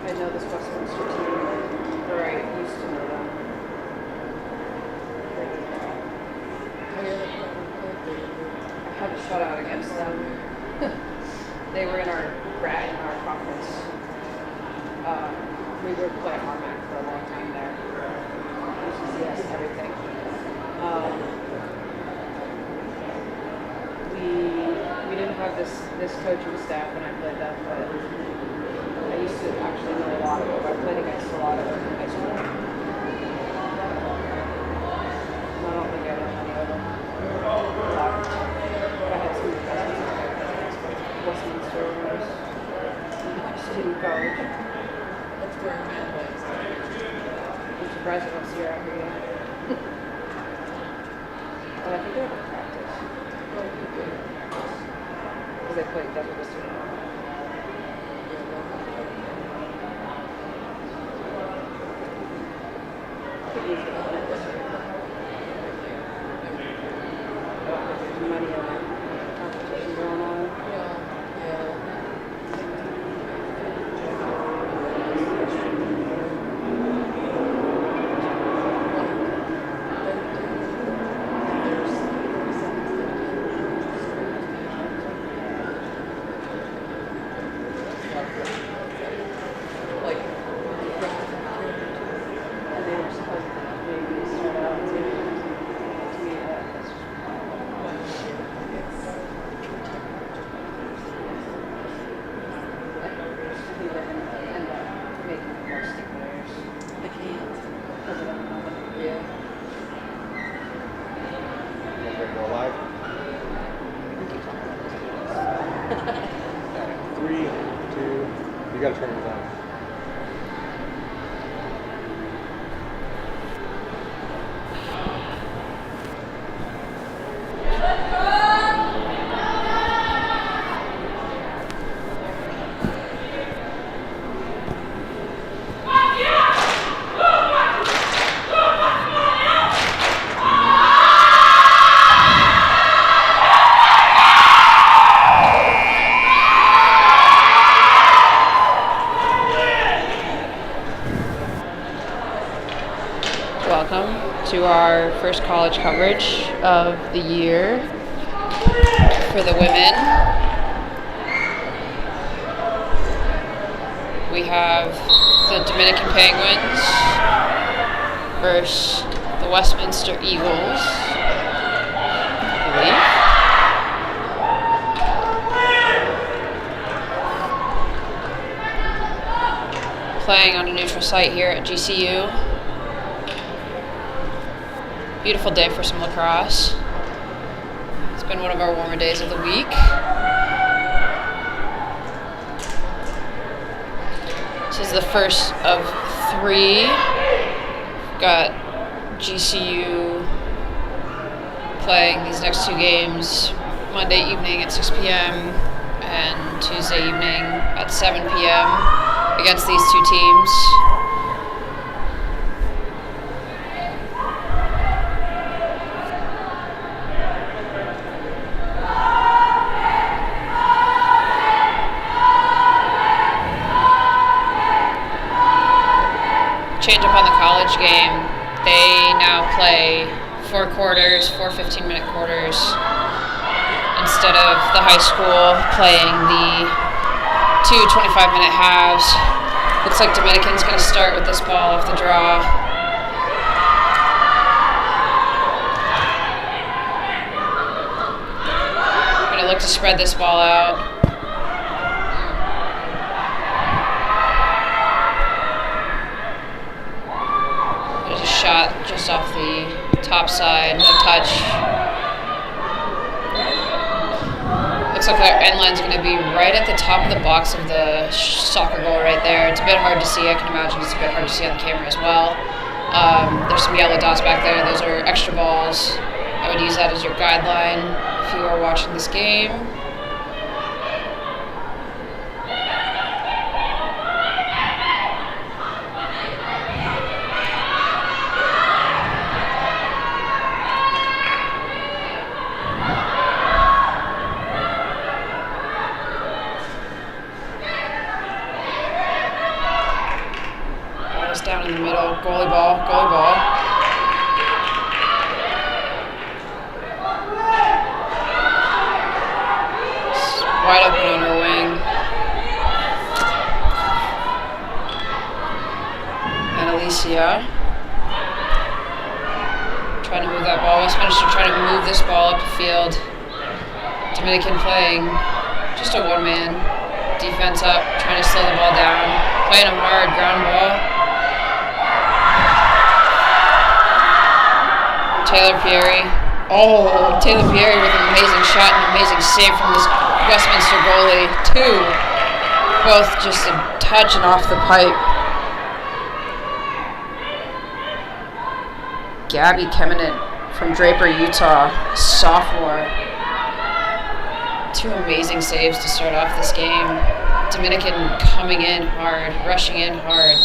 I know this Westminster team, or I used to know them. I had a shutout against them. They were in our conference. We would play RMAC for a long time there. Yes, everything. We didn't have this coaching staff when I played them, but I used to actually know a lot of them. I played against a lot of them in high school. I don't think I know any of them. I had some cousins against Westminster when I was in college. That's where I'm at. I'm surprised I don't see her out here yet. But I think they have a practice. Because they played WWLL. Money on that competition going on. You gotta turn it on. Welcome to our first college coverage of the year for the women. We have the Dominican Penguins versus the Westminster Eagles, I believe. Playing on a neutral site here at GCU. Beautiful day for some lacrosse. It's been one of our warmer days of the week. This is the first of 3. Got GCU playing these next 2 games Monday evening at 6 p.m. and Tuesday evening at 7 p.m. against these 2 teams. Change up on the college game. They now play 4 quarters, 4 15-minute quarters, instead of the high school playing the 2 25-minute halves. Looks like Dominican's going to start with this ball off the draw. Going to look to spread this ball out. Shot just off the top side, no touch. Looks like our end line's going to be right at the top of the box of the soccer goal right there. It's a bit hard to see. I can imagine it's a bit hard to see on the camera as well. There's some yellow dots back there. Those are extra balls. I would use that as your guideline if you are watching this game. down in the middle. Goalie ball, goalie ball. It's wide open on her wing. And Alicia trying to move that ball. Westminster trying to move this ball up the field. Dominican playing just a one-man defense up, trying to slow the ball down. Playing a hard ground ball. Taylor Pieri. Oh, Taylor Pieri with an amazing shot and an amazing save from this Westminster goalie. Two. Both just a touch and off the pipe. Gabby Keminen from Draper, Utah, sophomore. Two amazing saves to start off this game. Dominican coming in hard, rushing in hard.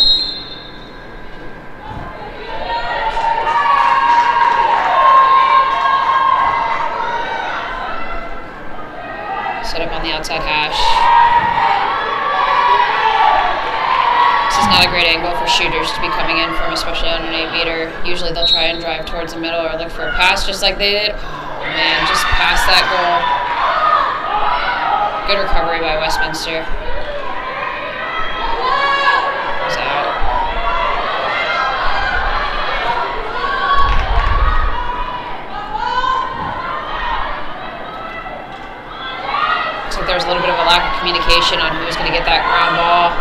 Set up on the outside hash. This is not a great angle for shooters to be coming in from, especially on an 8-meter. Usually they'll try and drive towards the middle or look for a pass just like they did. Oh man, just past that goal. Good recovery by Westminster. Goes out. Looks like there was a little bit of a lack of communication on who was going to get that ground ball.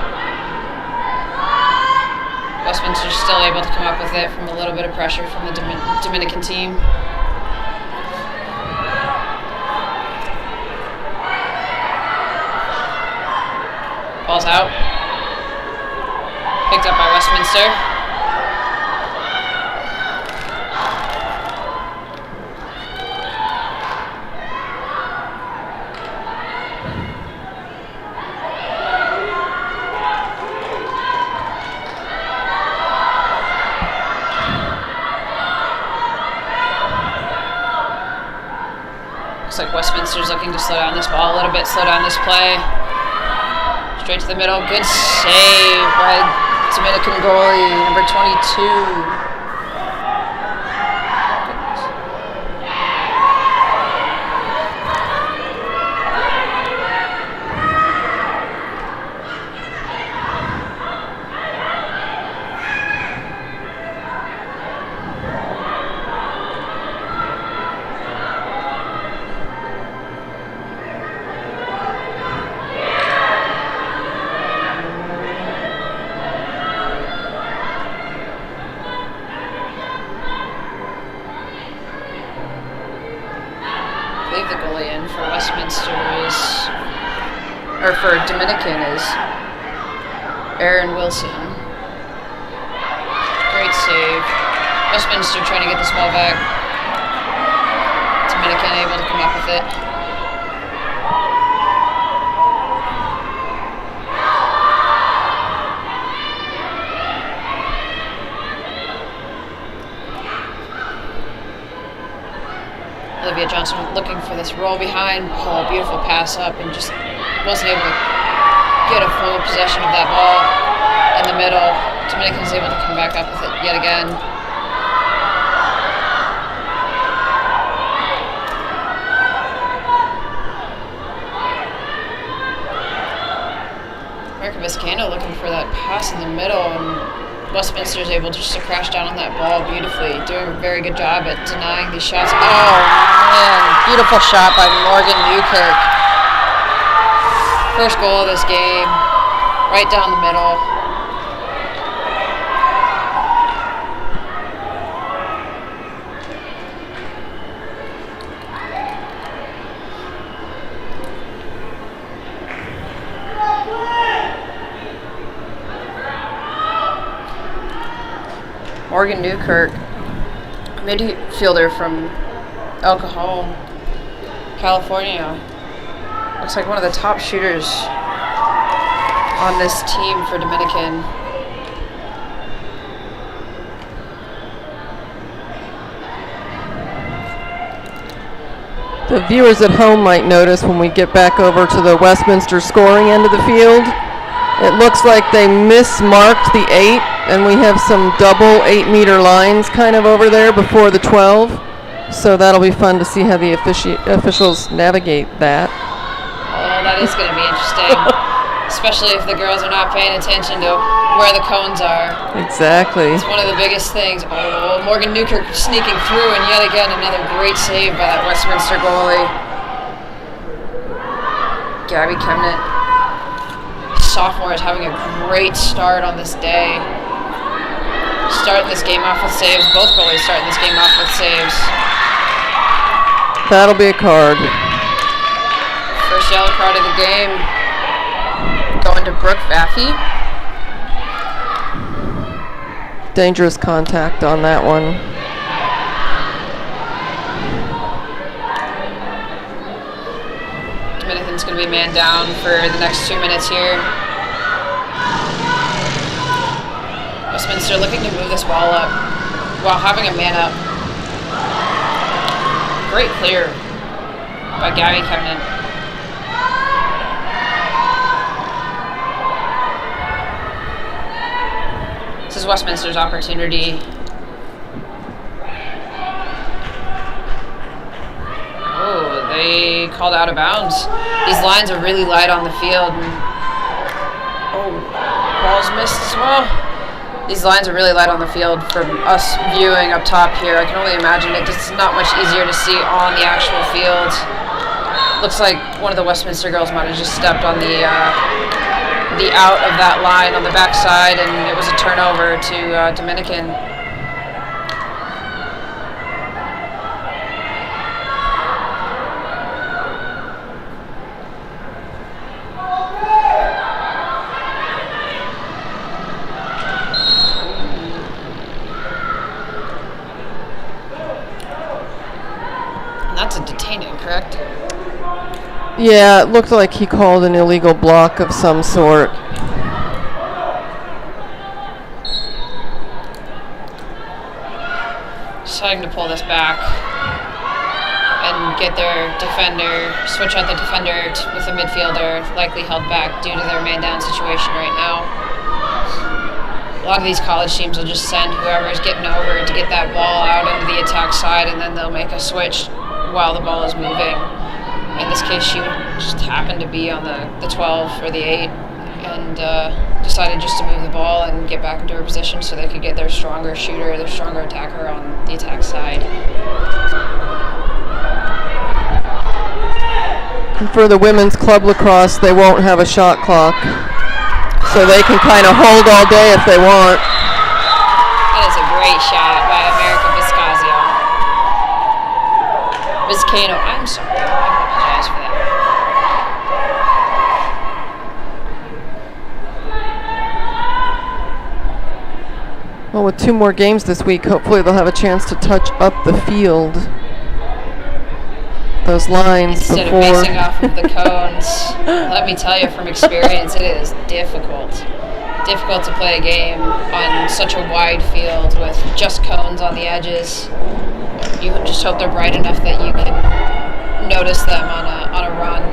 Westminster's still able to come up with it from a little bit of pressure from the Dominican team. Ball's out. Picked up by Westminster. Looks like Westminster's looking to slow down this ball a little bit, slow down this play. Straight to the middle. Good save by Dominican goalie, number 22. The goalie in for Westminster for Dominican is Aaron Wilson. Great save. Westminster trying to get this ball back. Dominican able to come up with it. Olivia Johnson looking for this roll behind. Oh, beautiful pass up and just wasn't able to get a full possession of that ball in the middle. Dominican's able to come back up with it yet again. America Viscano looking for that pass in the middle, and Westminster is able just to crash down on that ball beautifully, doing a very good job at denying these shots. Oh man, beautiful shot by Morgan Newkirk. First goal of this game, right down the middle. Morgan Newkirk, midfielder from El Cajon, California. Looks like one of the top shooters on this team for Dominican. The viewers at home might notice when we get back over to the Westminster scoring end of the field, it looks like they mismarked the 8 and we have some double 8-meter lines kind of over there before the 12. So that'll be fun to see how the officials navigate that. Oh, that is going to be interesting, especially if the girls are not paying attention to where the cones are. Exactly. It's one of the biggest things. Oh, Morgan Newkirk sneaking through, and yet again another great save by that Westminster goalie. Gabby Kemnant, sophomore, is having a great start on this day. Starting this game off with saves. Both goalies starting this game off with saves. That'll be a card. First yellow card of the game going to Brooke Vaffey. Dangerous contact on that one. Dominican's going to be man down for the next 2 minutes here. Westminster looking to move this ball up while having a man up. Great clear by Gabby Kemnant. This is Westminster's opportunity. Oh, they called out of bounds. These lines are really light on the field. Oh, ball's missed as well. These lines are really light on the field from us viewing up top here. I can only imagine it's not much easier to see on the actual field. Looks like one of the Westminster girls might have just stepped on the out of that line on the backside, and it was a turnover to Dominican. That's a detaining, correct? Yeah, it looked like he called an illegal block of some sort. Deciding to pull this back and get their defender, switch out the defender with a midfielder, likely held back due to their man-down situation right now. A lot of these college teams will just send whoever's getting over to get that ball out into the attack side, and then they'll make a switch while the ball is moving. In this case, she just happened to be on the 12 or the 8 and decided just to move the ball and get back into her position so they could get their stronger shooter, their stronger attacker on the attack side. And for the women's club lacrosse, they won't have a shot clock, so they can kind of hold all day if they want. That is a great shot by America Vizcaino. I'm sorry. I apologize for that. Well, with 2 more games this week, hopefully they'll have a chance to touch up the field. Those lines Instead before. of basing off of the cones, let me tell you from experience, it is difficult. Difficult to play a game on such a wide field with just cones on the edges. You just hope they're bright enough that you can notice them on a run.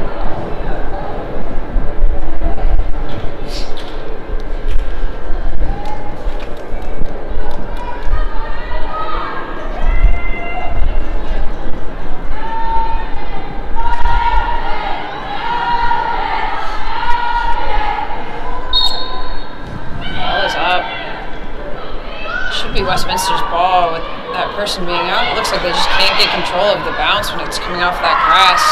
Westminster's ball with that person being out. It looks like they just can't get control of the bounce when it's coming off that grass.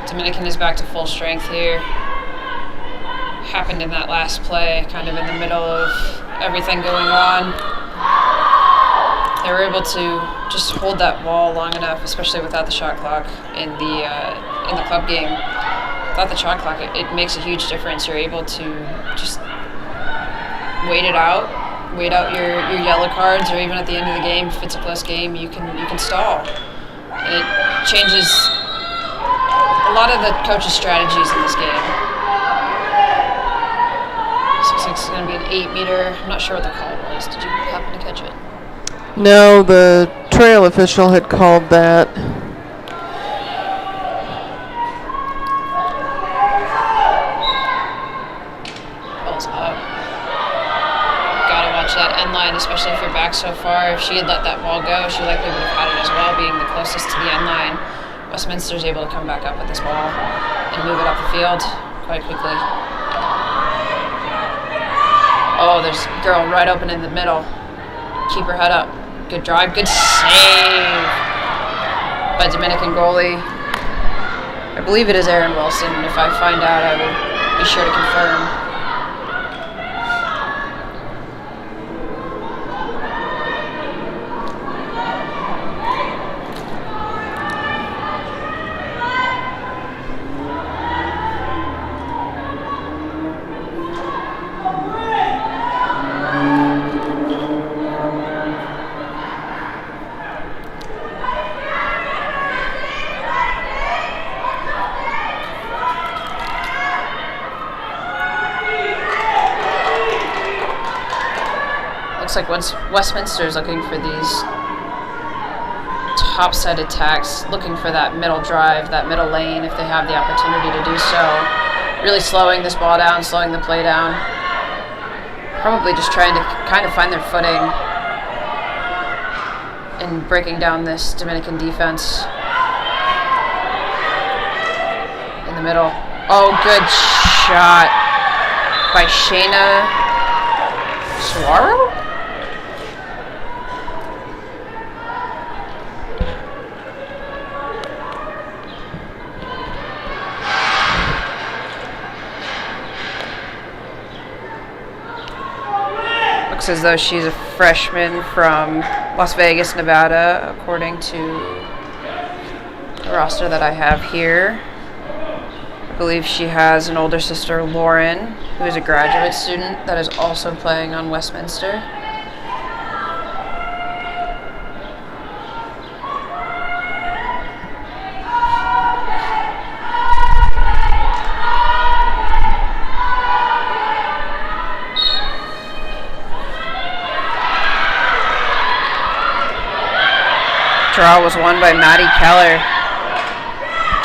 Dominican is back to full strength here. Happened in that last play, kind of in the middle of everything going on. They were able to just hold that ball long enough, especially without the shot clock in the club game. Without the shot clock, it makes a huge difference. You're able to just wait out your yellow cards, or even at the end of the game, if it's a close game, you can stall, and it changes a lot of the coaches' strategies in this game. This looks like it's going to be an 8-meter. I'm not sure what the call was. Did you happen to catch it? No, the trail official had called that. Ball's up. Gotta watch that end line, especially if you're back so far. If she had let that ball go, she likely would have had it as well, being the closest to the end line. Westminster's able to come back up with this ball and move it up the field quite quickly. Oh, there's a girl right open in the middle. Keep her head up. Good drive, good save by Dominican goalie. I believe it is Aaron Wilson. If I find out, I will be sure to confirm. Looks like Westminster is looking for these top-side attacks, looking for that middle drive, that middle lane, if they have the opportunity to do so. Really slowing this ball down, slowing the play down. Probably just trying to kind of find their footing in breaking down this Dominican defense. In the middle. Oh, good shot by Shayna Suaro? Looks as though she's a freshman from Las Vegas, Nevada, according to the roster that I have here. I believe she has an older sister, Lauren, who is a graduate student that is also playing on Westminster. Draw was won by Maddie Keller,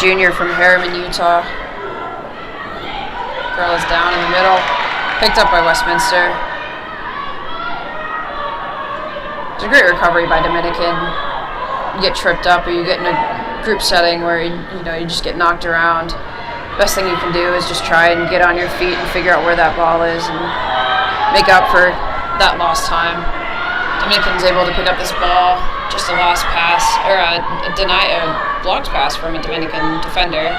junior from Harriman, Utah. Girl is down in the middle, picked up by Westminster. It's a great recovery by Dominican. You get tripped up or you get in a group setting where you just get knocked around. Best thing you can do is just try and get on your feet and figure out where that ball is and make up for that lost time. Dominican's able to pick up this ball, just a lost pass, or a blocked pass from a Dominican defender.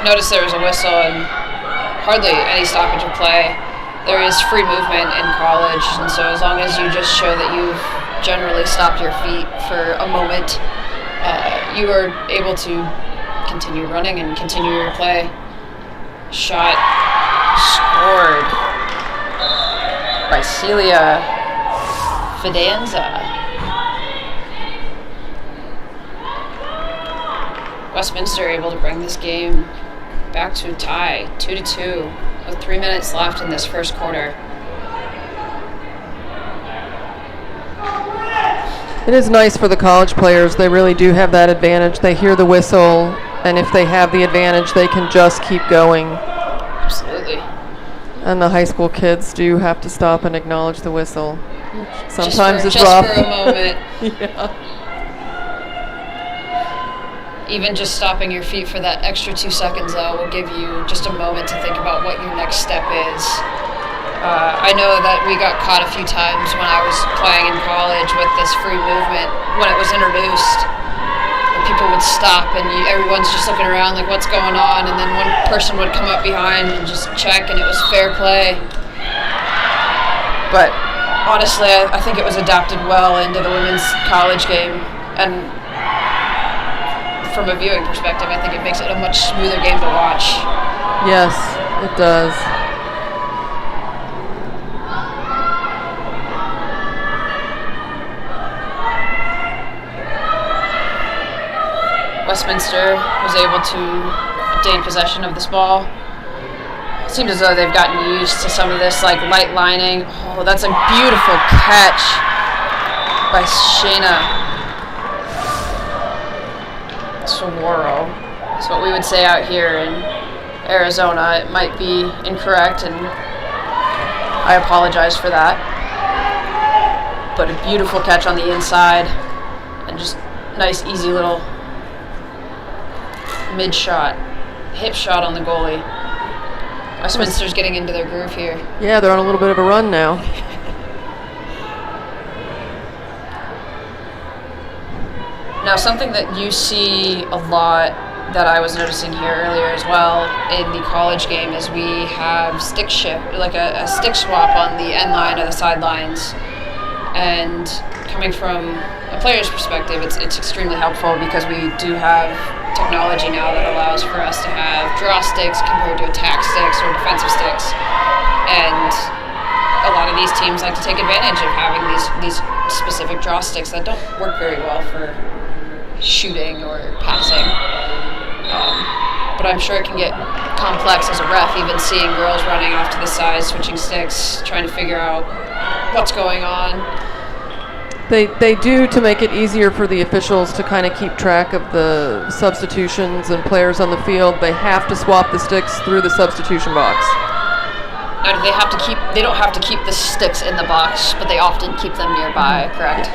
Notice there was a whistle and hardly any stoppage of play. There is free movement in college, and so as long as you just show that you've generally stopped your feet for a moment, you are able to continue running and continue your play. Shot scored by Celia Fidanza. Westminster able to bring this game back to a tie, 2-2, with 3 minutes left in this first quarter. It is nice for the college players. They really do have that advantage. They hear the whistle, and if they have the advantage, they can just keep going. Absolutely. And the high school kids do have to stop and acknowledge the whistle. Sometimes it's just rough. For a moment. Yeah. Even just stopping your feet for that extra 2 seconds, though, will give you just a moment to think about what your next step is. I know that we got caught a few times when I was playing in college with this free movement when it was introduced. People would stop and everyone's just looking around like, what's going on? And then one person would come up behind and just check, and it was fair play. But honestly, I think it was adapted well into the women's college game. And from a viewing perspective, I think it makes it a much smoother game to watch. Yes, it does. Westminster was able to obtain possession of this ball. Seems as though they've gotten used to some of this like light lining. Oh, that's a beautiful catch by Shayna Saguaro. That's what we would say out here in Arizona. It might be incorrect, and I apologize for that. But a beautiful catch on the inside, and just nice, easy little mid shot, hip shot on the goalie. Westminster's getting into their groove here. Yeah, they're on a little bit of a run now. Now, something that you see a lot that I was noticing here earlier as well in the college game is we have stick shift, like a stick swap on the end line or the sidelines. And coming from a player's perspective, it's extremely helpful because we do have technology now that allows for us to have draw sticks compared to attack sticks or defensive sticks. And a lot of these teams like to take advantage of having these specific draw sticks that don't work very well for shooting or passing. But I'm sure it can get complex as a ref, even seeing girls running off to the side, switching sticks, trying to figure out what's going on. They do, to make it easier for the officials to kind of keep track of the substitutions and players on the field. They have to swap the sticks through the substitution box. Now, they don't have to keep the sticks in the box, but they often keep them nearby, correct?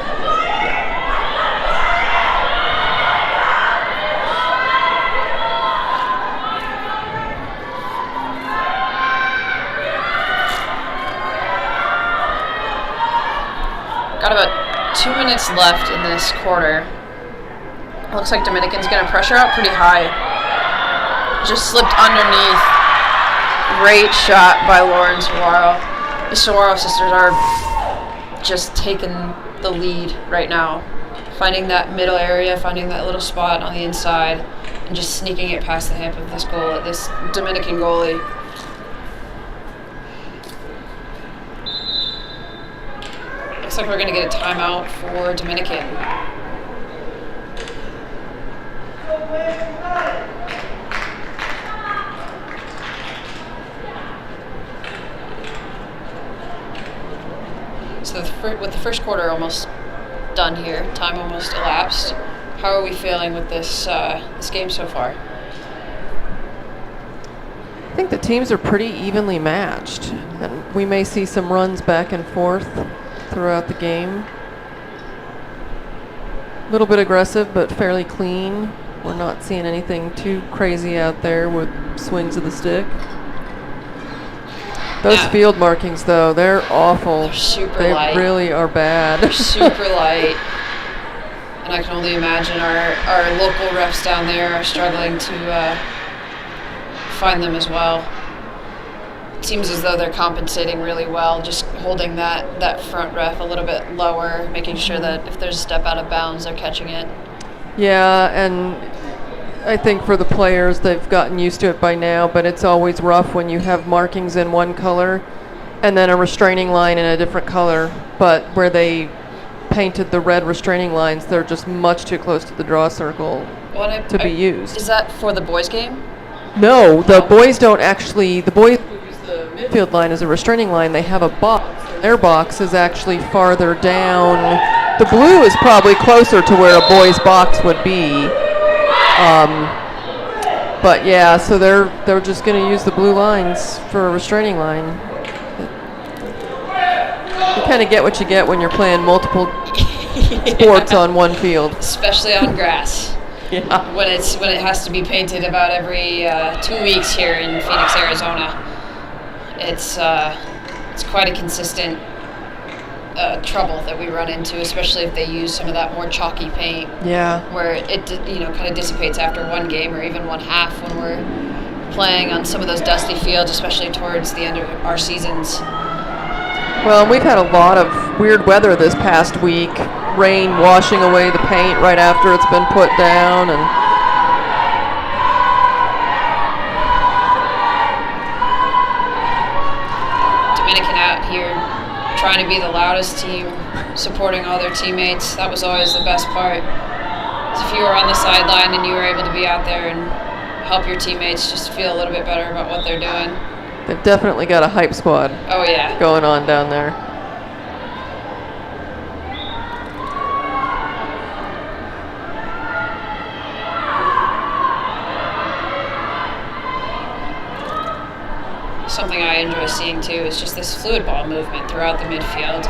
Got about 2 minutes left in this quarter. Looks like Dominican's going to pressure out pretty high. Just slipped underneath. Great shot by Lauren Saguaro. The Saguaro sisters are just taking the lead right now. Finding that middle area, finding that little spot on the inside, and just sneaking it past the hip of this Dominican goalie. Looks like we're going to get a timeout for Dominican. So with the first quarter almost done here, time almost elapsed, how are we feeling with this game so far? I think the teams are pretty evenly matched, and we may see some runs back and forth throughout the game. A little bit aggressive, but fairly clean. We're not seeing anything too crazy out there with swings of the stick. Those field markings, though, they're awful. They're super light. They really are bad. They're super light. And I can only imagine our local refs down there are struggling to find them as well. It seems as though they're compensating really well, just holding that front ref a little bit lower, making sure that if there's a step out of bounds, they're catching it. Yeah, and I think for the players, they've gotten used to it by now, but it's always rough when you have markings in one color and then a restraining line in a different color. But where they painted the red restraining lines, they're just much too close to the draw circle to be used. Is that for the boys' game? No, the boys don't actually. The boys use the midfield line as a restraining line. They have a box. Their box is actually farther down. The blue is probably closer to where a boys' box would be. But yeah, so they're just going to use the blue lines for a restraining line. You kind of get what you get when you're playing multiple sports on one field, especially on grass. Yeah. When it has to be painted about every 2 weeks here in Phoenix, Arizona, it's quite a consistent trouble that we run into, especially if they use some of that more chalky paint. Yeah. Where it kind of dissipates after one game or even one half when we're playing on some of those dusty fields, especially towards the end of our seasons. Well, we've had a lot of weird weather this past week. Rain washing away the paint right after it's been put down, and Dominican out here trying to be the loudest team, supporting all their teammates. That was always the best part. if you were on the sideline and you were able to be out there and help your teammates just feel a little bit better about what they're doing. They've definitely got a hype squad. Oh yeah. Going on down there. Something I enjoy seeing too is just this fluid ball movement throughout the midfield.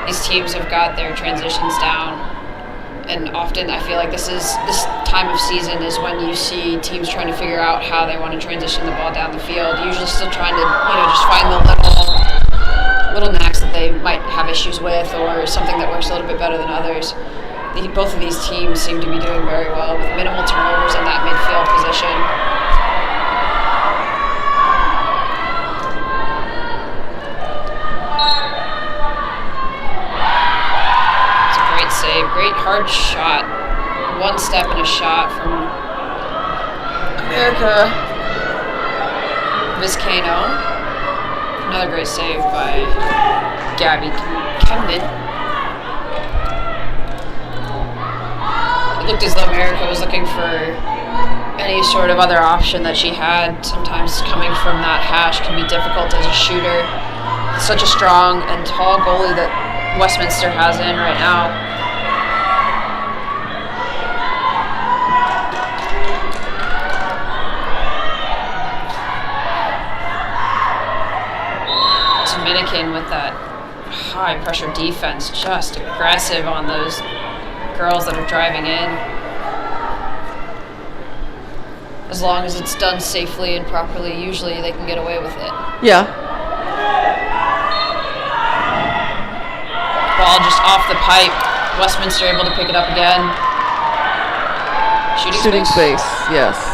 These teams have got their transitions down, and often I feel like this time of season is when you see teams trying to figure out how they want to transition the ball down the field. Usually still trying to just find the little knacks that they might have issues with, or something that works a little bit better than others. Both of these teams seem to be doing very well with minimal turnovers in that midfield position. Save. Great hard shot. One step and a shot from America Vizcaino. Another great save by Gabby Kemden. It looked as though America was looking for any sort of other option that she had. Sometimes coming from that hash can be difficult as a shooter. Such a strong and tall goalie that Westminster has in right now. Dominican with that high pressure defense, just aggressive on those girls that are driving in. As long as it's done safely and properly, usually they can get away with it. Yeah. Ball just off the pipe. Westminster able to pick it up again. Shooting space, yes.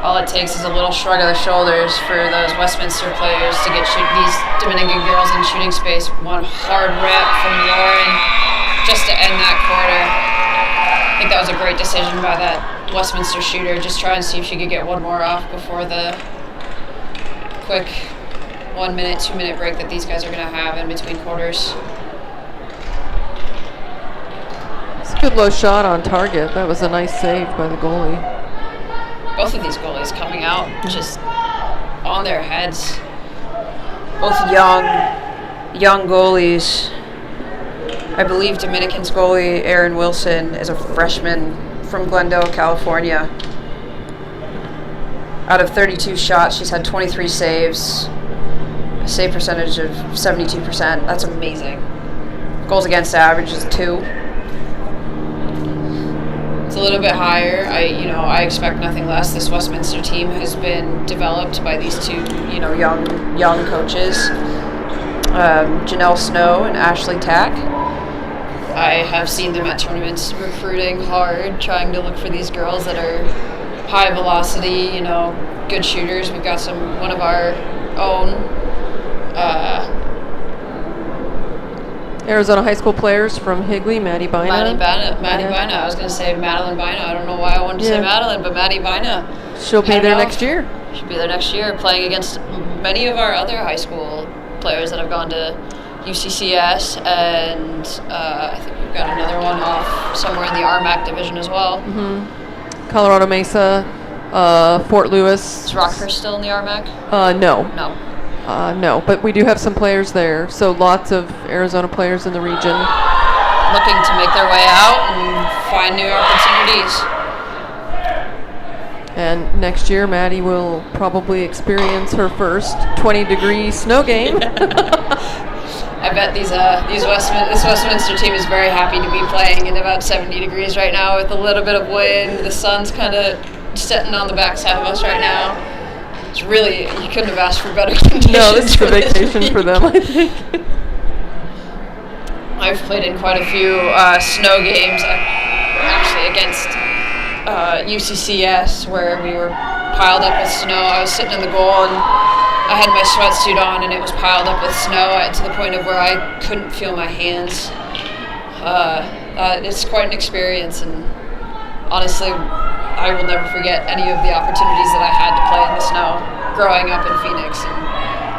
All it takes is a little shrug of the shoulders for those Westminster players to get these Dominican girls in shooting space. One hard rip from Lauren just to end that quarter. I think that was a great decision by that Westminster shooter. Just try and see if she could get one more off before the quick 1 minute, 2 minute break that these guys are going to have in between quarters. It's a good low shot on target. That was a nice save by the goalie. Both of these goalies coming out just on their heads. Both young goalies. I believe Dominican's goalie, Erin Wilson, is a freshman from Glendale, California. Out of 32 shots, she's had 23 saves. A save percentage of 72%. That's amazing. Goals against average is 2. It's a little bit higher. I expect nothing less. This Westminster team has been developed by these two, young coaches, Janelle Snow and Ashley Tack. I have seen them at tournaments recruiting hard, trying to look for these girls that are high velocity, good shooters. We've got one of our own Arizona high school players from Higley, Maddie Bina. Maddie Bina. I was going to say Madeline Bina. I don't know why I wanted to say Madeline, but Maddie Bina. She'll be there next year. She'll be there next year, playing against many of our other high school players that have gone to UCCS, and I think we've got another one off somewhere in the RMAC division as well. Mm-hmm. Colorado Mesa, Fort Lewis. Is Rockhurst still in the RMAC? No. No. No, but we do have some players there, so lots of Arizona players in the region. Looking to make their way out and find new opportunities. And next year, Maddie will probably experience her first 20-degree snow game. I bet this Westminster team is very happy to be playing in about 70 degrees right now with a little bit of wind. The sun's kind of setting on the backside of us right now. It's really, you couldn't have asked for better conditions. No, this is a vacation for them, I think. I've played in quite a few snow games, actually against UCCS, where we were piled up with snow. I was sitting in the goal and I had my sweatsuit on and it was piled up with snow to the point of where I couldn't feel my hands. It's quite an experience, and honestly, I will never forget any of the opportunities that I had to play in the snow growing up in Phoenix and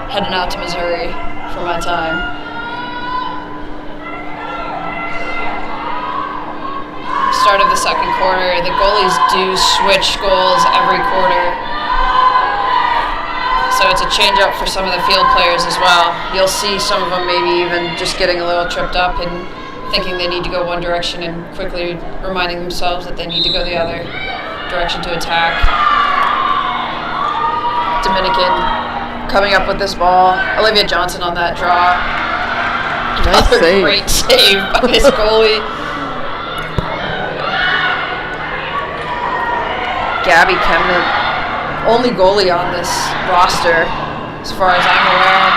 heading out to Missouri for my time. start of the second quarter. The goalies do switch goals every quarter. So it's a change up for some of the field players as well. You'll see some of them maybe even just getting a little tripped up and thinking they need to go one direction and quickly reminding themselves that they need to go the other direction to attack. Dominican coming up with this ball. Olivia Johnson on that draw. Nice Another save. great save by his goalie. Gabby Kemner, only goalie on this roster, as far as I'm aware,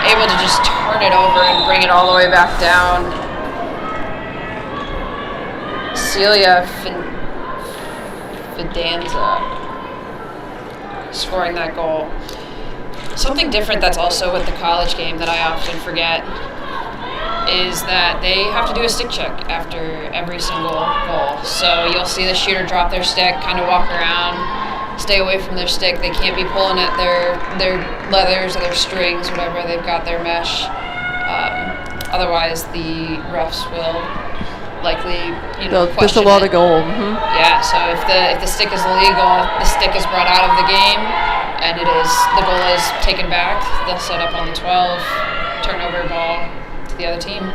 able to just turn it over and bring it all the way back down. Celia Fidanza scoring that goal. Something different that's also with the college game that I often forget is that they have to do a stick check after every single goal. So you'll see the shooter drop their stick, kind of walk around, stay away from their stick. They can't be pulling at their leathers or their strings, whatever. They've got their mesh. Otherwise, the refs will likely, They'll question disallow it. the goal. Yeah, so if the stick is illegal, the stick is brought out of the game, and the goal is taken back. They'll set up on the 12, turnover ball to the other team.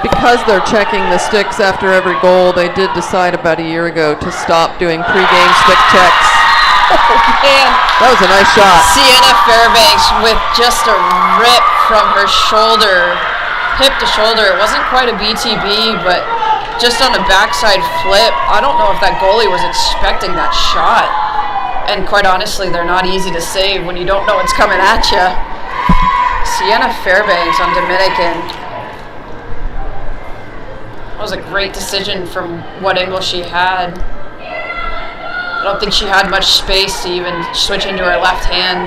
Because they're checking the sticks after every goal, they did decide about a year ago to stop doing pregame stick checks. Oh, man. That was a nice shot. Sienna Fairbanks with just a rip from her shoulder, hip to shoulder. It wasn't quite a BTB, but just on a backside flip. I don't know if that goalie was expecting that shot. And quite honestly, they're not easy to save when you don't know what's coming at you. Sienna Fairbanks on Dominican. That was a great decision from what angle she had. I don't think she had much space to even switch into her left hand.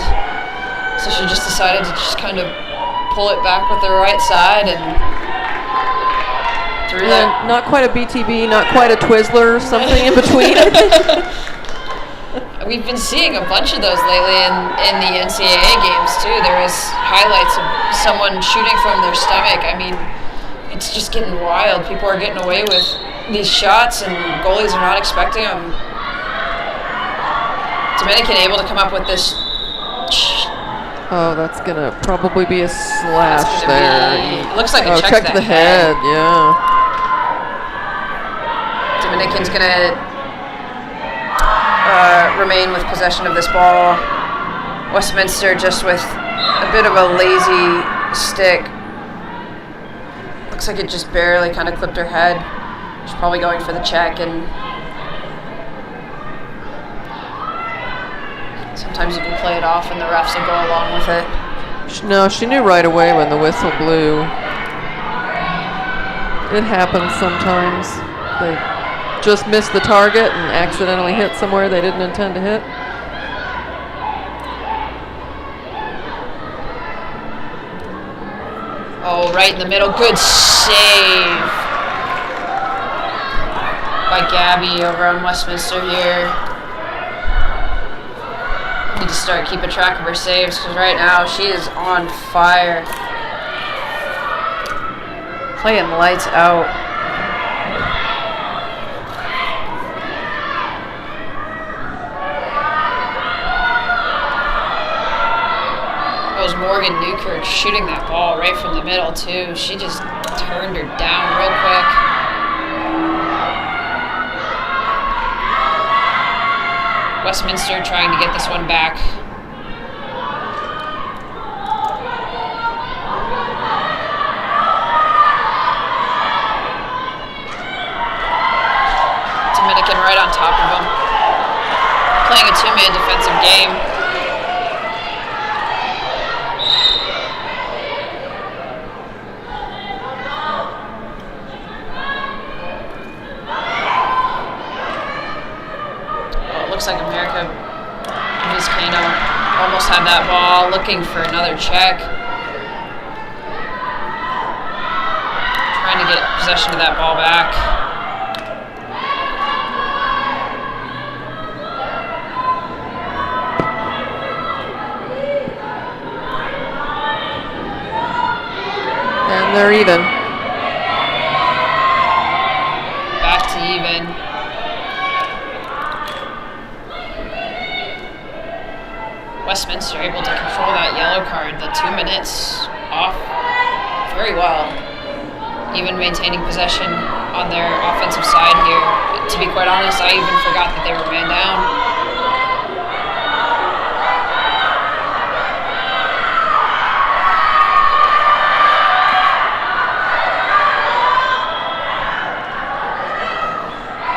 So she just decided to just kind of pull it back with her right side and through that. Not quite a BTB, not quite a Twizzler, something in between. We've been seeing a bunch of those lately in the NCAA games too. There was highlights of someone shooting from their stomach. I mean, it's just getting wild. People are getting away with these shots and goalies are not expecting them. Dominican able to come up with this. Oh, that's gonna probably be a slash there. Looks like a check to the head. Yeah. Dominican's gonna remain with possession of this ball. Westminster just with a bit of a lazy stick. Looks like it just barely kind of clipped her head. She's probably going for the check, and sometimes you can play it off and the refs will go along with it. No, she knew right away when the whistle blew. It happens sometimes. They just missed the target and accidentally hit somewhere they didn't intend to hit. Oh, right in the middle. Good save by Gabby over on Westminster here. Need to start keeping track of her saves because right now she is on fire. Playing lights out. That was Morgan Newkirk shooting that ball right from the middle too. She just turned her down real quick. Westminster trying to get this one back. Dominican right on top of him. Playing a two-man defensive game. Looks like America Vizcaino almost had that ball, looking for another check. Trying to get possession of that ball back. they're even. Back to even. Westminster able to control that yellow card, the 2 minutes off very well. Even maintaining possession on their offensive side here. To be quite honest, I even forgot that they were man down.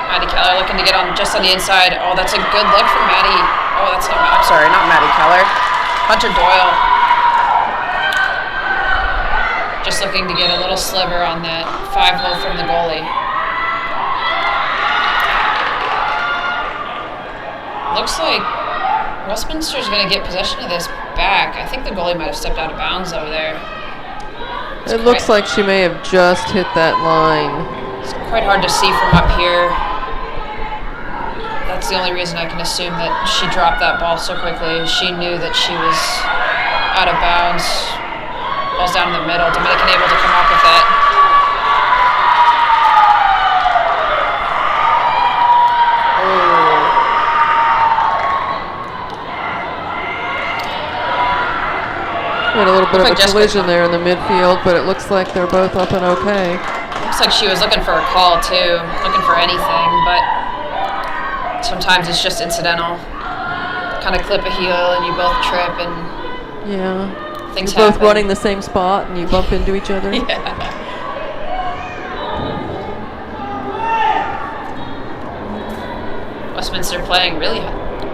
Maddie Keller looking to get on just on the inside. Oh, that's a good look from Maddie. Oh, that's not, I'm sorry, not Maddie Keller. Hunter Doyle. Just looking to get a little sliver on that 5-hole from the goalie. Looks like Westminster's going to get possession of this back. I think the goalie might have stepped out of bounds over there. It looks like she may have just hit that line. It's quite hard to see from up here. That's the only reason I can assume that she dropped that ball so quickly. She knew that she was out of bounds. Ball's down in the middle. Dominican able to come up with it. We had a little bit of a collision there in the midfield, but it looks like they're both up and okay. Looks like she was looking for a call too, looking for anything, but sometimes it's just incidental. Kind of clip a heel and you both trip and yeah, things you're both happen. running the same spot and you bump into each other. Yeah. Westminster playing really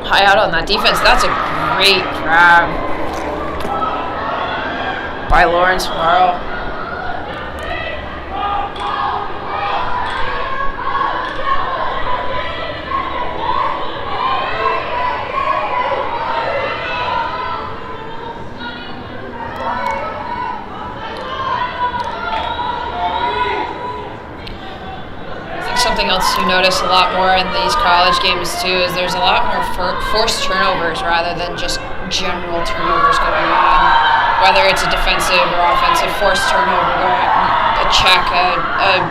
high out on that defense. That's a great grab by Lawrence Morrow. Something else you notice a lot more in these college games too is there's a lot more forced turnovers rather than just general turnovers going on. Whether it's a defensive or offensive forced turnover, a check, a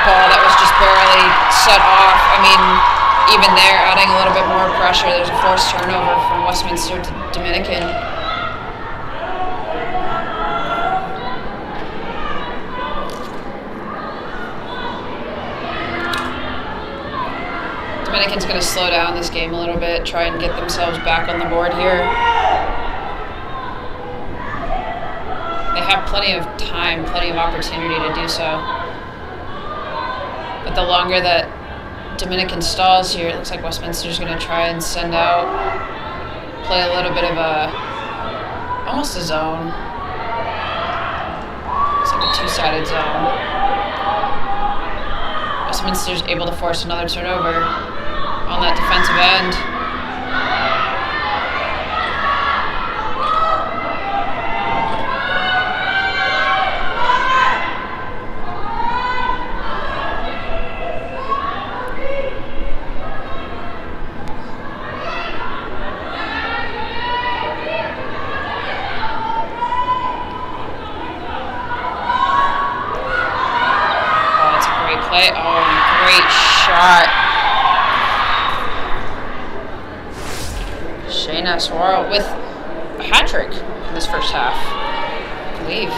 ball that was just barely set off. I mean, even there, adding a little bit more pressure, there's a forced turnover from Westminster to Dominican. Dominican's going to slow down this game a little bit, try and get themselves back on the board here. They have plenty of time, plenty of opportunity to do so. But the longer that Dominican stalls here, it looks like Westminster's going to try and send out, play a little bit of almost a zone. It's like a two-sided zone. Westminster's able to force another turnover on that defensive end. Oh, that's a great play. Oh, great shot. Shayna Suaro with a hat trick in this first half, I believe.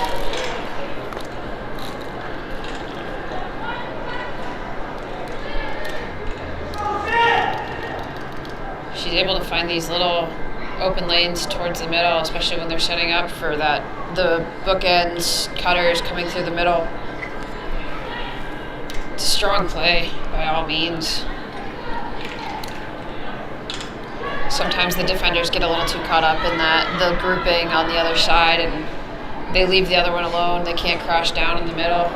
She's able to find these little open lanes towards the middle, especially when they're setting up for that, the bookends cutters coming through the middle. It's a strong play by all means. Sometimes the defenders get a little too caught up in the grouping on the other side, and they leave the other one alone. They can't crash down in the middle.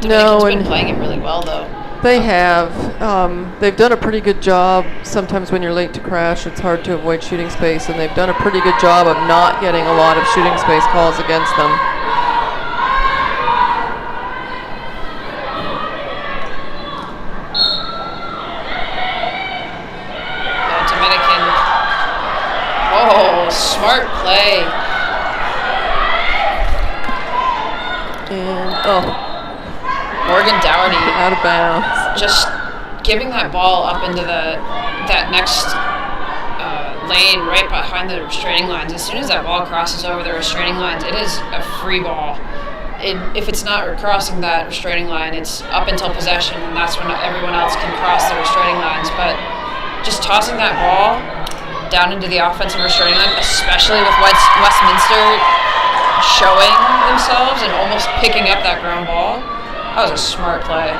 Dominican's been playing it really well, though. They have. They've done a pretty good job. Sometimes when you're late to crash, it's hard to avoid shooting space, and they've done a pretty good job of not getting a lot of shooting space calls against them. Smart play. Oh, Morgan Dougherty out of bounds. just giving that ball up into that next lane right behind the restraining lines. As soon as that ball crosses over the restraining lines, it is a free ball. If it's not crossing that restraining line, it's up until possession, and that's when everyone else can cross the restraining lines. But just tossing that ball down into the offensive restraining line, especially with Westminster showing themselves and almost picking up that ground ball, that was a smart play.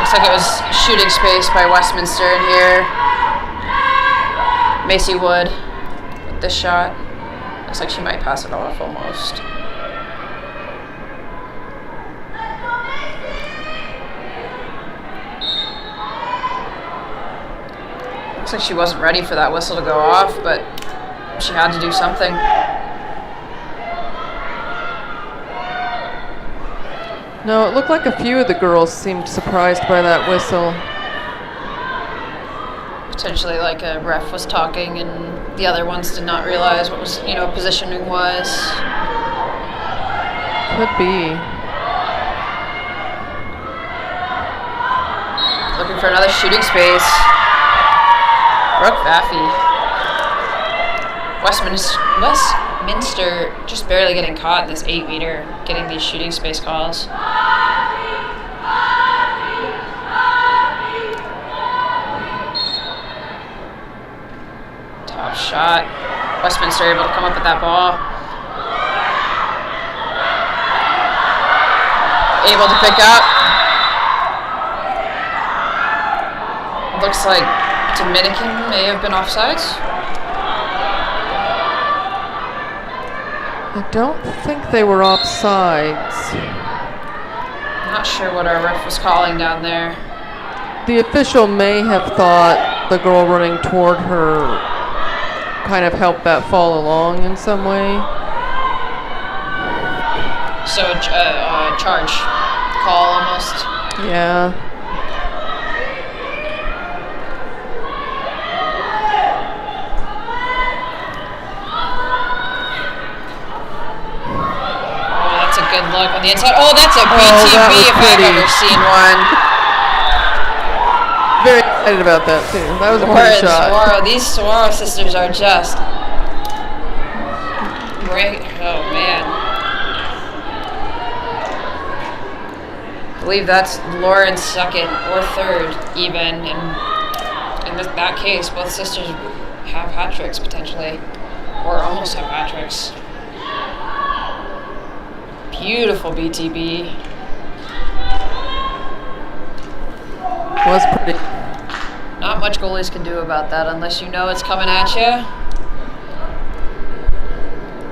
Looks like it was shooting space by Westminster in here. Macy Wood with this shot. Looks like she might pass it off almost. Looks like she wasn't ready for that whistle to go off, but she had to do something. No, it looked like a few of the girls seemed surprised by that whistle. Potentially like a ref was talking and the other ones did not realize what was, positioning was. Could be. Looking for another shooting space. Brooke Vaffey. Westminster just barely getting caught in this 8-meter, getting these shooting space calls. Top shot. Westminster able to come up with that ball. Able to pick up. Looks like Dominican may have been offsides. I don't think they were offsides. I'm not sure what our ref was calling down there. The official may have thought the girl running toward her kind of helped that fall along in some way. So charge call almost. Yeah. Oh, that's a good look on the inside. Oh, that's a BTB if I've ever seen one. Very excited about that too. That was a pretty shot. Saguaro. These Saguaro sisters are just great. Oh man. I believe that's Lauren's second or third even, and in that case both sisters have hat tricks potentially, or almost have hat tricks. Beautiful BTB. Was pretty. Not much goalies can do about that unless you know it's coming at you.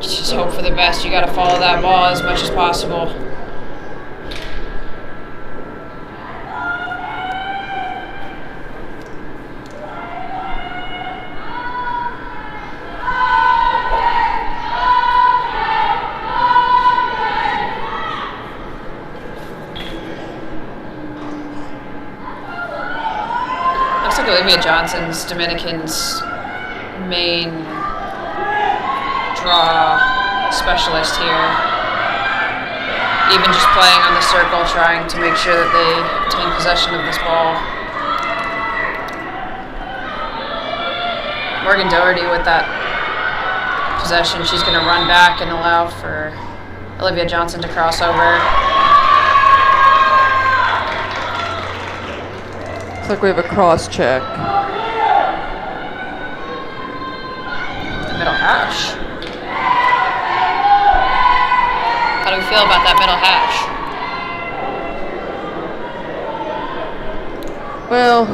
Just hope for the best. You got to follow that ball as much as possible. Looks like Olivia Johnson's Dominican's main draw specialist here. Even just playing on the circle, trying to make sure that they obtain possession of this ball. Morgan Dougherty with that possession. She's going to run back and allow for Olivia Johnson to cross over. Looks like we have a cross check. The middle hash. How do we feel about that middle hash? Well,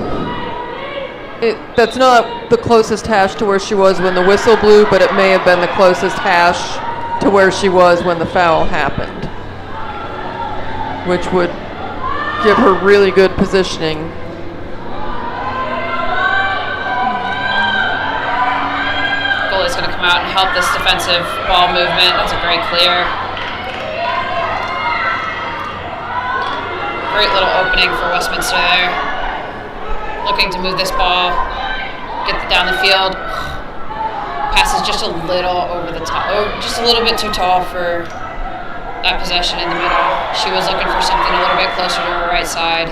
that's not the closest hash to where she was when the whistle blew, but it may have been the closest hash to where she was when the foul happened, which would give her really good positioning. Goalie's going to come out and help this defensive ball movement. That's a great clear. Great little opening for Westminster there. Looking to move this ball, get down the field. Passes just a little over the top, just a little bit too tall for that possession in the middle. She was looking for something a little bit closer to her right side.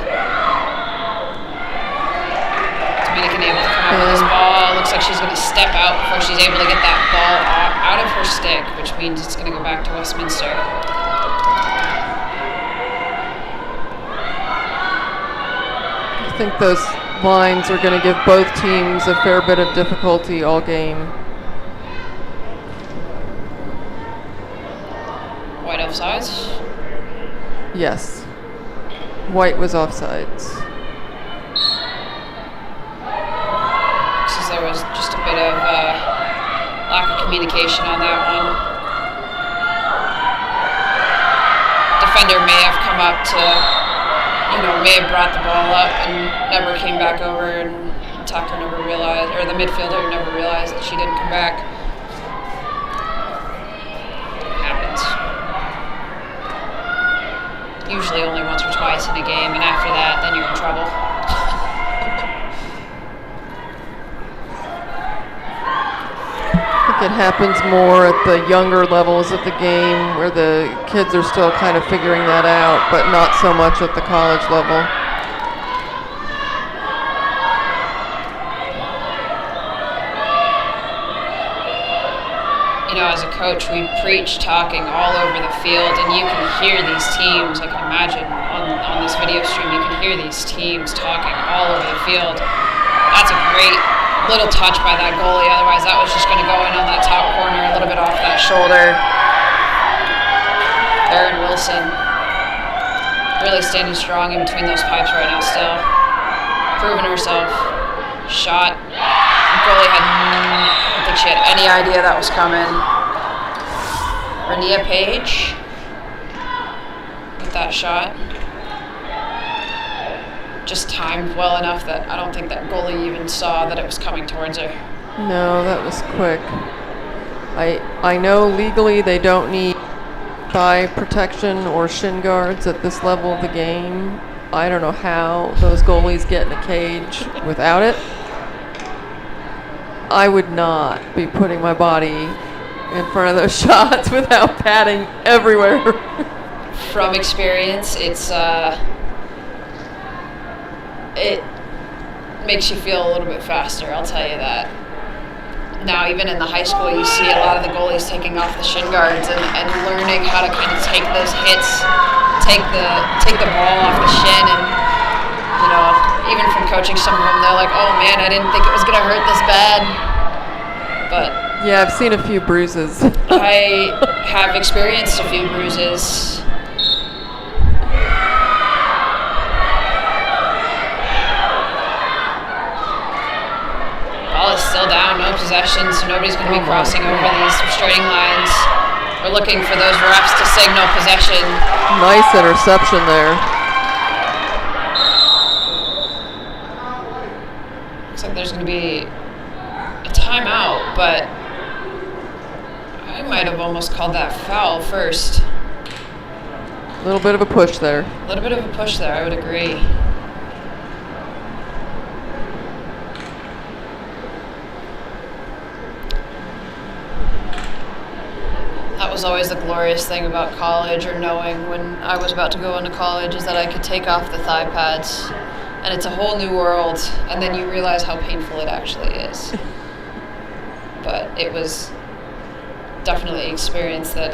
Dominican able to come up with this ball. Looks like she's going to step out before she's able to get that ball out of her stick, which means it's going to go back to Westminster. I think those lines are going to give both teams a fair bit of difficulty all game. White offsides? Yes. White was offsides. There was just a bit of lack of communication on that one. Defender may have come up to, may have brought the ball up and never came back over, and attacker never realized, or the midfielder never realized that she didn't come back. Happens. Usually only once or twice in a game, and after that, then you're in trouble. It happens more at the younger levels of the game where the kids are still kind of figuring that out, but not so much at the college level. As a coach, we preach talking all over the field, and you can hear these teams. I can imagine on this video stream, you can hear these teams talking all over the field. That's a great little touch by that goalie, otherwise that was just going to go in on that top corner, a little bit off that shoulder. Erin Wilson really standing strong in between those pipes right now still. Proving herself. Shot. Goalie I don't think she had any idea that was coming. Renia Page with that shot. Just timed well enough that I don't think that goalie even saw that it was coming towards her. No, that was quick. I know legally they don't need thigh protection or shin guards at this level of the game. I don't know how those goalies get in a cage without it. I would not be putting my body in front of those shots without padding everywhere. From experience, it makes you feel a little bit faster, I'll tell you that. Now, even in the high school, you see a lot of the goalies taking off the shin guards and learning how to kind of take those hits, take the ball off the shin, and even from coaching some of them, they're like, "Oh man, I didn't think it was gonna hurt this bad." But yeah, I've seen a few bruises. I have experienced a few bruises. Ball is still down, no possession, so nobody's going to be crossing over these restraining lines. We're looking for those refs to signal possession. Nice interception there. Looks like there's going to be a timeout, but I might have almost called that foul first. A little bit of a push there. A little bit of a push there, I would agree. That was always the glorious thing about college, or knowing when I was about to go into college, is that I could take off the thigh pads, and it's a whole new world, and then you realize how painful it actually is. But it was definitely an experience that,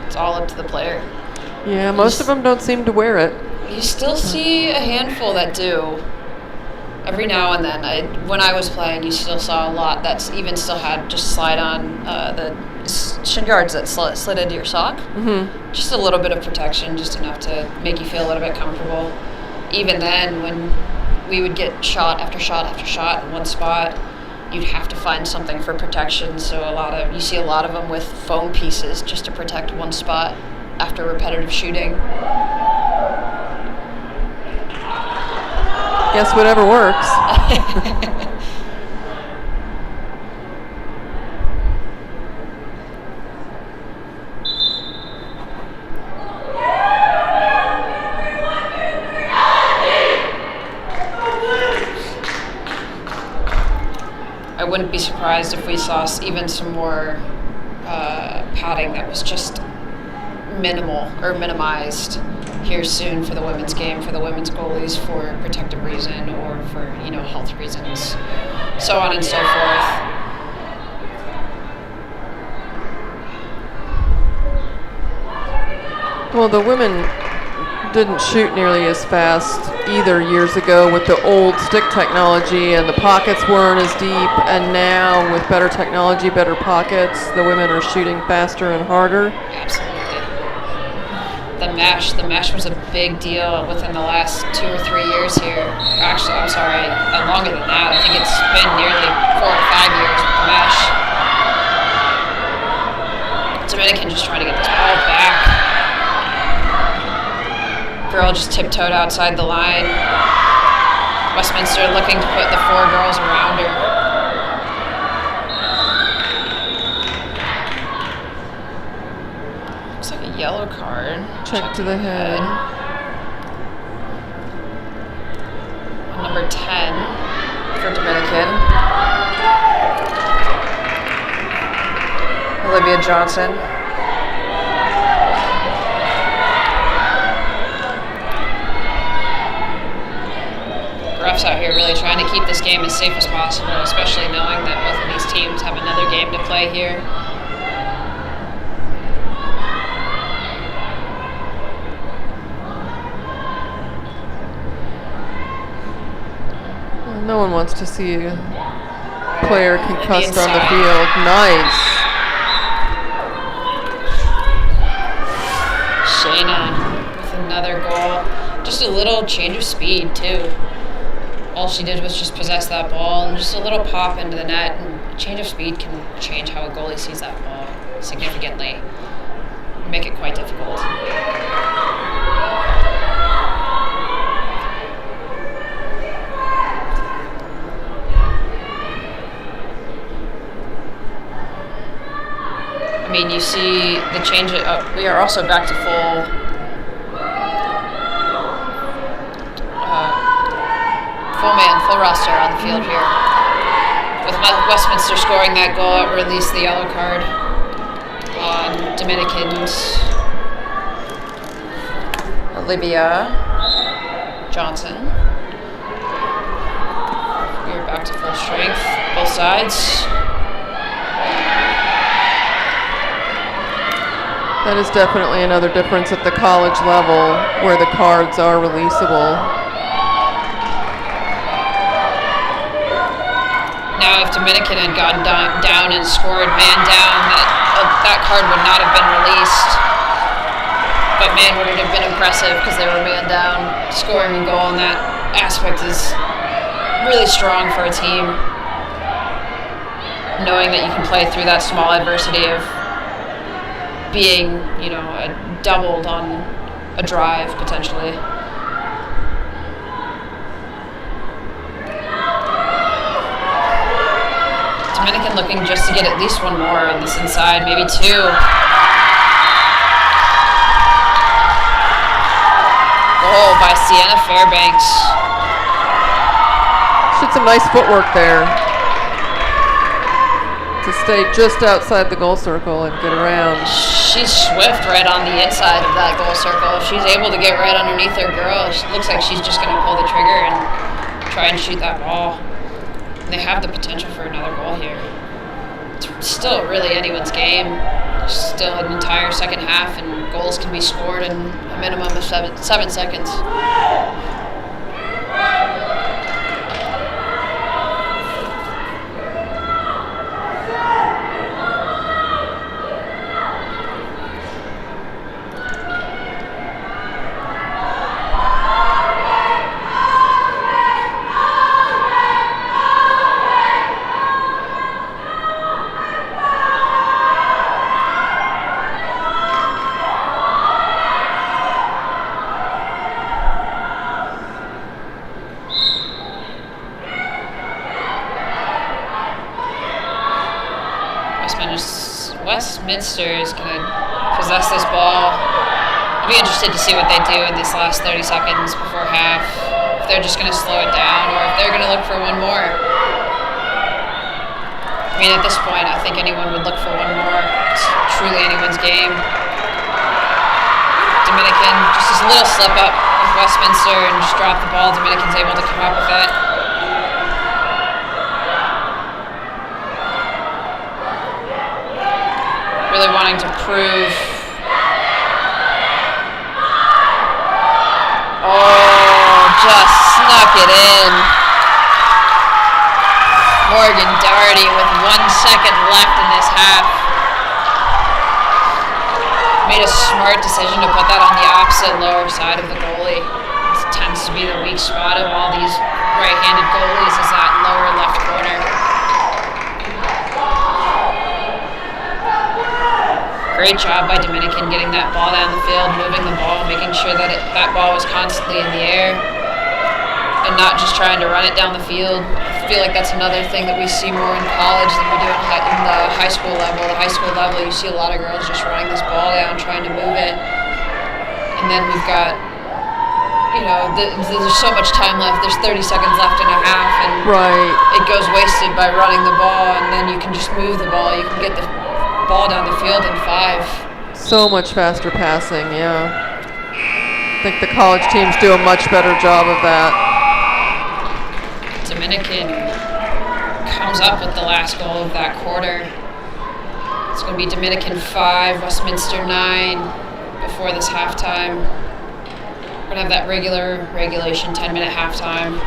it's all up to the player. Yeah, most of them don't seem to wear it. You still see a handful that do. Every now and then, when I was playing, you still saw a lot that even still had just slide on the shin guards that slid into your sock. Mm-hmm. Just a little bit of protection, just enough to make you feel a little bit comfortable. Even then, when we would get shot after shot after shot in one spot, you'd have to find something for protection. So you see a lot of them with foam pieces just to protect one spot after repetitive shooting. Guess whatever works. I wouldn't be surprised if we saw even some more padding that was just minimal or minimized here soon for the women's game, for the women's goalies, for protective reason or for, health reasons, so on and so forth. Well, the women didn't shoot nearly as fast either years ago with the old stick technology, and the pockets weren't as deep, and now with better technology, better pockets, the women are shooting faster and harder. Absolutely. The mesh was a big deal within the last 2 or 3 years here. Actually, I'm sorry, longer than that. I think it's been nearly 4 or 5 years with the mesh. Dominican just trying to get this ball back. Girl just tiptoed outside the line. Westminster looking to put the 4 girls around her. Looks like a yellow card. Check to the head. Number 10 for Dominican. Olivia Johnson. Refs out here really trying to keep this game as safe as possible, especially knowing that both of these teams have another game to play here. Well, no one wants to see a player concussed on the field. Nice. Shayna with another goal. Just a little change of speed, too. All she did was just possess that ball and just a little pop into the net, and a change of speed can change how a goalie sees that ball significantly, make it quite difficult. I mean, you see the change. We are also back to full full roster on the field here. With Westminster scoring that goal, it released the yellow card on Dominicans. Olivia Johnson. We are back to full strength, both sides. That is definitely another difference at the college level where the cards are releasable. Now, if Dominican had gone down and scored man down, that card would not have been released. But man, would it have been impressive because they were man down. Scoring a goal in that aspect is really strong for a team. Knowing that you can play through that small adversity of being, doubled on a drive, potentially. Dominican looking just to get at least one more on this inside, maybe 2. Goal by Sienna Fairbanks. Should some nice footwork there to stay just outside the goal circle and get around. She's swift right on the inside of that goal circle. If she's able to get right underneath her girl, it looks like she's just going to pull the trigger and try and shoot that ball. And they have the potential for another goal here. It's still really anyone's game. There's still an entire second half, and goals can be scored in a minimum of 7 seconds. Westminster is going to possess this ball. I'll be interested to see what they do in this last 30 seconds before half. If they're just going to slow it down or if they're going to look for one more. I mean, at this point, I think anyone would look for one more. It's truly anyone's game. Dominican, just this little slip up with Westminster and just drop the ball. Dominican's able to come up with it. Really wanting to prove. Oh, just snuck it in. Morgan Doherty with 1 second left in this half. Made a smart decision to put that on the opposite lower side of the goalie. This tends to be the weak spot of all these right-handed goalies, is that lower left corner. Great job by Dominican getting that ball down the field, moving the ball, making sure that that ball was constantly in the air and not just trying to run it down the field. I feel like that's another thing that we see more in college than we do in the high school level. The high school level, you see a lot of girls just running this ball down, trying to move it. And then we've got, there's so much time left. There's 30 seconds left in a half, and it goes wasted by running the ball, and then you can just move the ball. You can get the ball down the field in 5. So much faster passing, yeah. I think the college teams do a much better job of that. Dominican comes up with the last goal of that quarter. It's going to be Dominican 5, Westminster 9 before this halftime. We're going to have that regulation 10-minute halftime.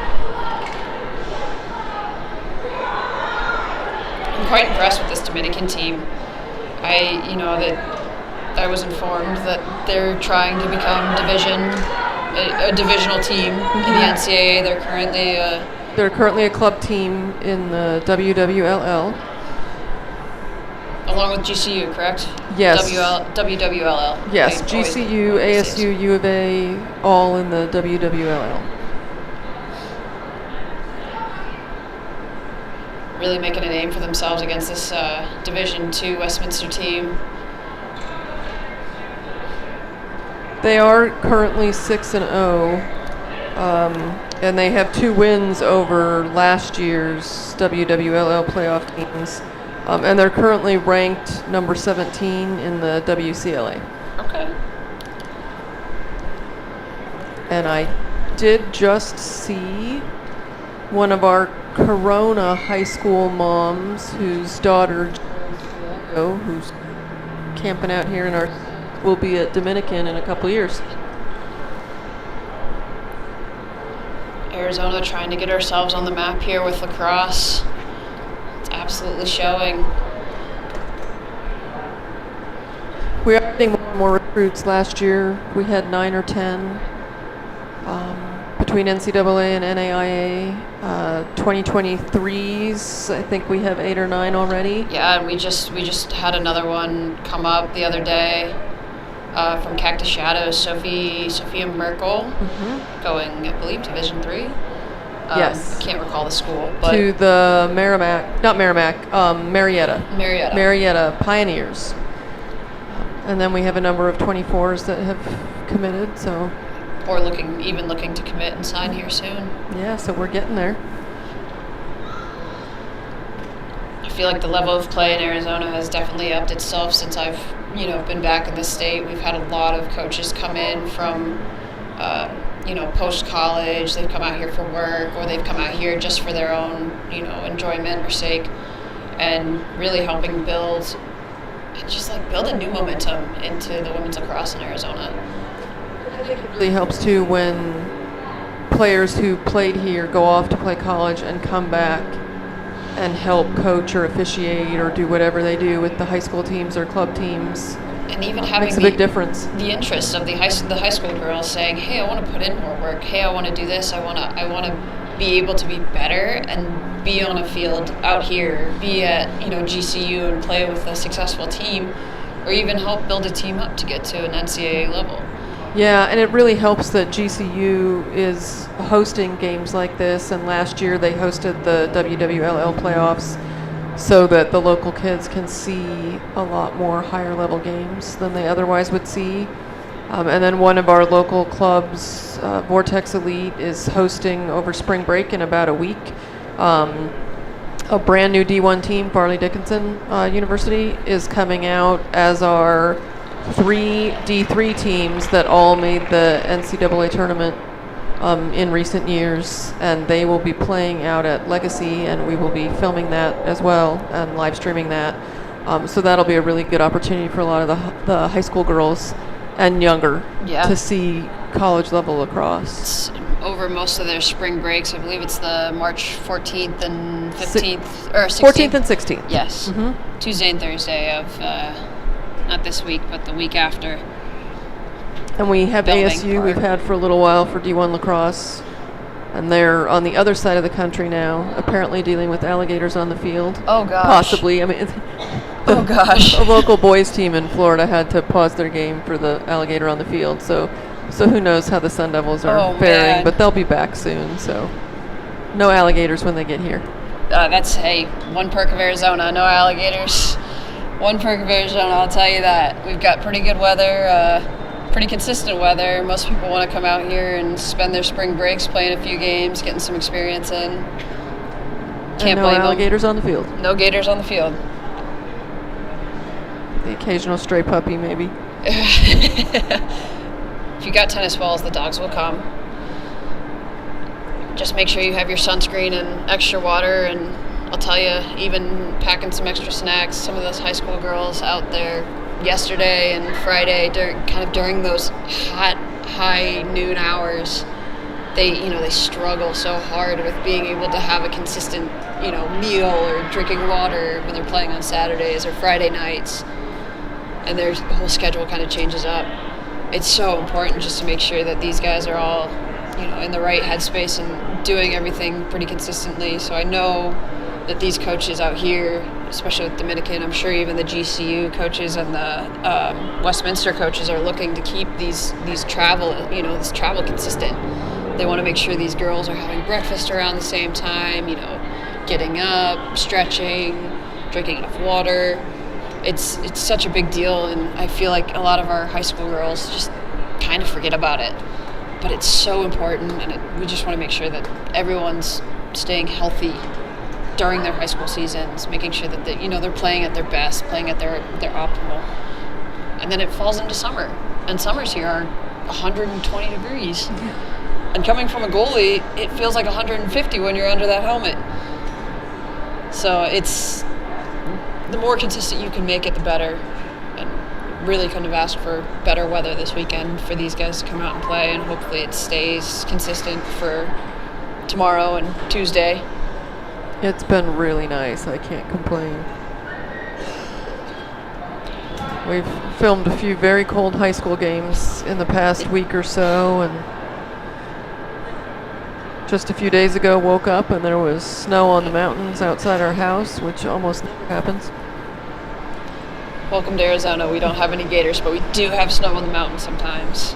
I'm quite impressed with this Dominican team. I was informed that they're trying to become a divisional team in the NCAA. They're currently a club team in the WWLL. Along with GCU, correct? Yes. WWLL. Yes, GCU, ASU, U of A, all in the WWLL. Really making a name for themselves against this Division II Westminster team. They are currently 6-0, and they have 2 wins over last year's WWLL playoff teams, and they're currently ranked number 17 in the WCLA. Okay. And I did just see one of our Corona high school moms whose daughter, who's camping out here in our, will be at Dominican in a couple years. Arizona trying to get ourselves on the map here with lacrosse. It's absolutely showing. We are getting more and more recruits. Last year we had 9 or 10 between NCAA and NAIA. 2023s, I think we have 8 or 9 already. Yeah, and we just had another one come up the other day from Cactus Shadows, Sophia Merkel, going, I believe, Division III. Yes. I can't recall the school, but to the Marietta Pioneers. And then we have a number of 24s that have committed, so. Or looking to commit and sign here soon. Yeah, so we're getting there. I feel like the level of play in Arizona has definitely upped itself since I've been back in the state. We've had a lot of coaches come in from post-college. They've come out here for work, or they've come out here just for their own enjoyment or sake, and really helping build a new momentum into the women's lacrosse in Arizona. It really helps too when players who played here go off to play college and come back and help coach or officiate or do whatever they do with the high school teams or club teams. And even having makes a big difference. The interest of the high school girls saying, "Hey, I want to put in more work. Hey, I want to do this. I want to be able to be better and be on a field out here, be at GCU and play with a successful team, or even help build a team up to get to an NCAA level." Yeah, and it really helps that GCU is hosting games like this, and last year they hosted the WWLL playoffs so that the local kids can see a lot more higher level games than they otherwise would see. And then one of our local clubs, Vortex Elite, is hosting over spring break in about a week a brand new D1 team, Farley Dickinson University, is coming out, as are 3 D3 teams that all made the NCAA tournament in recent years, and they will be playing out at Legacy, and we will be filming that as well and live streaming that. So that'll be a really good opportunity for a lot of the high school girls and younger to see college level lacrosse. It's over most of their spring breaks. I believe it's the March 14th and 15th, or 16th. 14th and 16th. Yes. Tuesday and Thursday of, not this week, but the week after. And we have ASU we've had for a little while for D1 lacrosse. And they're on the other side of the country now, apparently dealing with alligators on the field. Oh, gosh. Possibly. I mean, oh, gosh. A local boys team in Florida had to pause their game for the alligator on the field. So who knows how the Sun Devils are faring, man. but they'll be back soon. So no alligators when they get here. That's, hey, one perk of Arizona, no alligators. One perk of Arizona, I'll tell you that. We've got pretty good weather, pretty consistent weather. Most people want to come out here and spend their spring breaks playing a few games, getting some experience in. Can't blame them. No alligators on the field. No gators on the field. The occasional stray puppy, maybe. If you got tennis balls, the dogs will come. Just make sure you have your sunscreen and extra water, and I'll tell you, even packing some extra snacks. Some of those high school girls out there yesterday and Friday, during those hot, high noon hours, they struggle so hard with being able to have a consistent, meal or drinking water when they're playing on Saturdays or Friday nights, and their whole schedule kind of changes up. It's so important just to make sure that these guys are all, in the right headspace and doing everything pretty consistently. So I know that these coaches out here, especially with Dominican, I'm sure even the GCU coaches and the Westminster coaches are looking to keep this travel consistent. They want to make sure these girls are having breakfast around the same time, getting up, stretching, drinking enough water. It's such a big deal, and I feel like a lot of our high school girls just kind of forget about it. But it's so important, and we just want to make sure that everyone's staying healthy during their high school seasons, making sure that they're playing at their best, playing at their optimal. And then it falls into summer, and summers here are 120 degrees. Yeah. And coming from a goalie, it feels like 150 when you're under that helmet. So it's the more consistent you can make it, the better. And really couldn't have asked for better weather this weekend for these guys to come out and play, and hopefully it stays consistent for tomorrow and Tuesday. It's been really nice. I can't complain. We've filmed a few very cold high school games in the past week or so, and just a few days ago woke up and there was snow on the mountains outside our house, which almost never happens. Welcome to Arizona. We don't have any gators, but we do have snow on the mountain sometimes.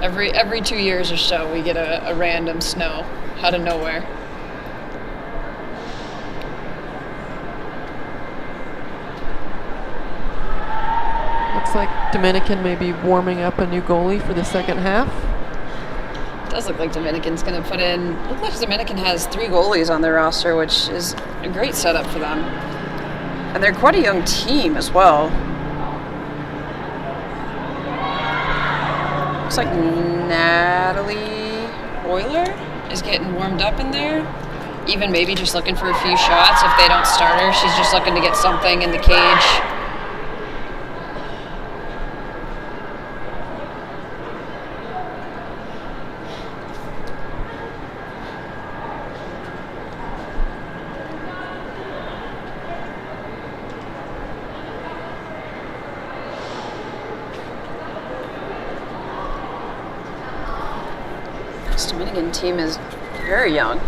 Every 2 years or so, we get a random snow out of nowhere. Looks like Dominican may be warming up a new goalie for the second half. It does look like Dominican's going to put in... It looks like Dominican has 3 goalies on their roster, which is a great setup for them. And they're quite a young team as well. Looks like Natalie Euler is getting warmed up in there. Even maybe just looking for a few shots. If they don't start her, she's just looking to get something in the cage. This Dominican team is very young.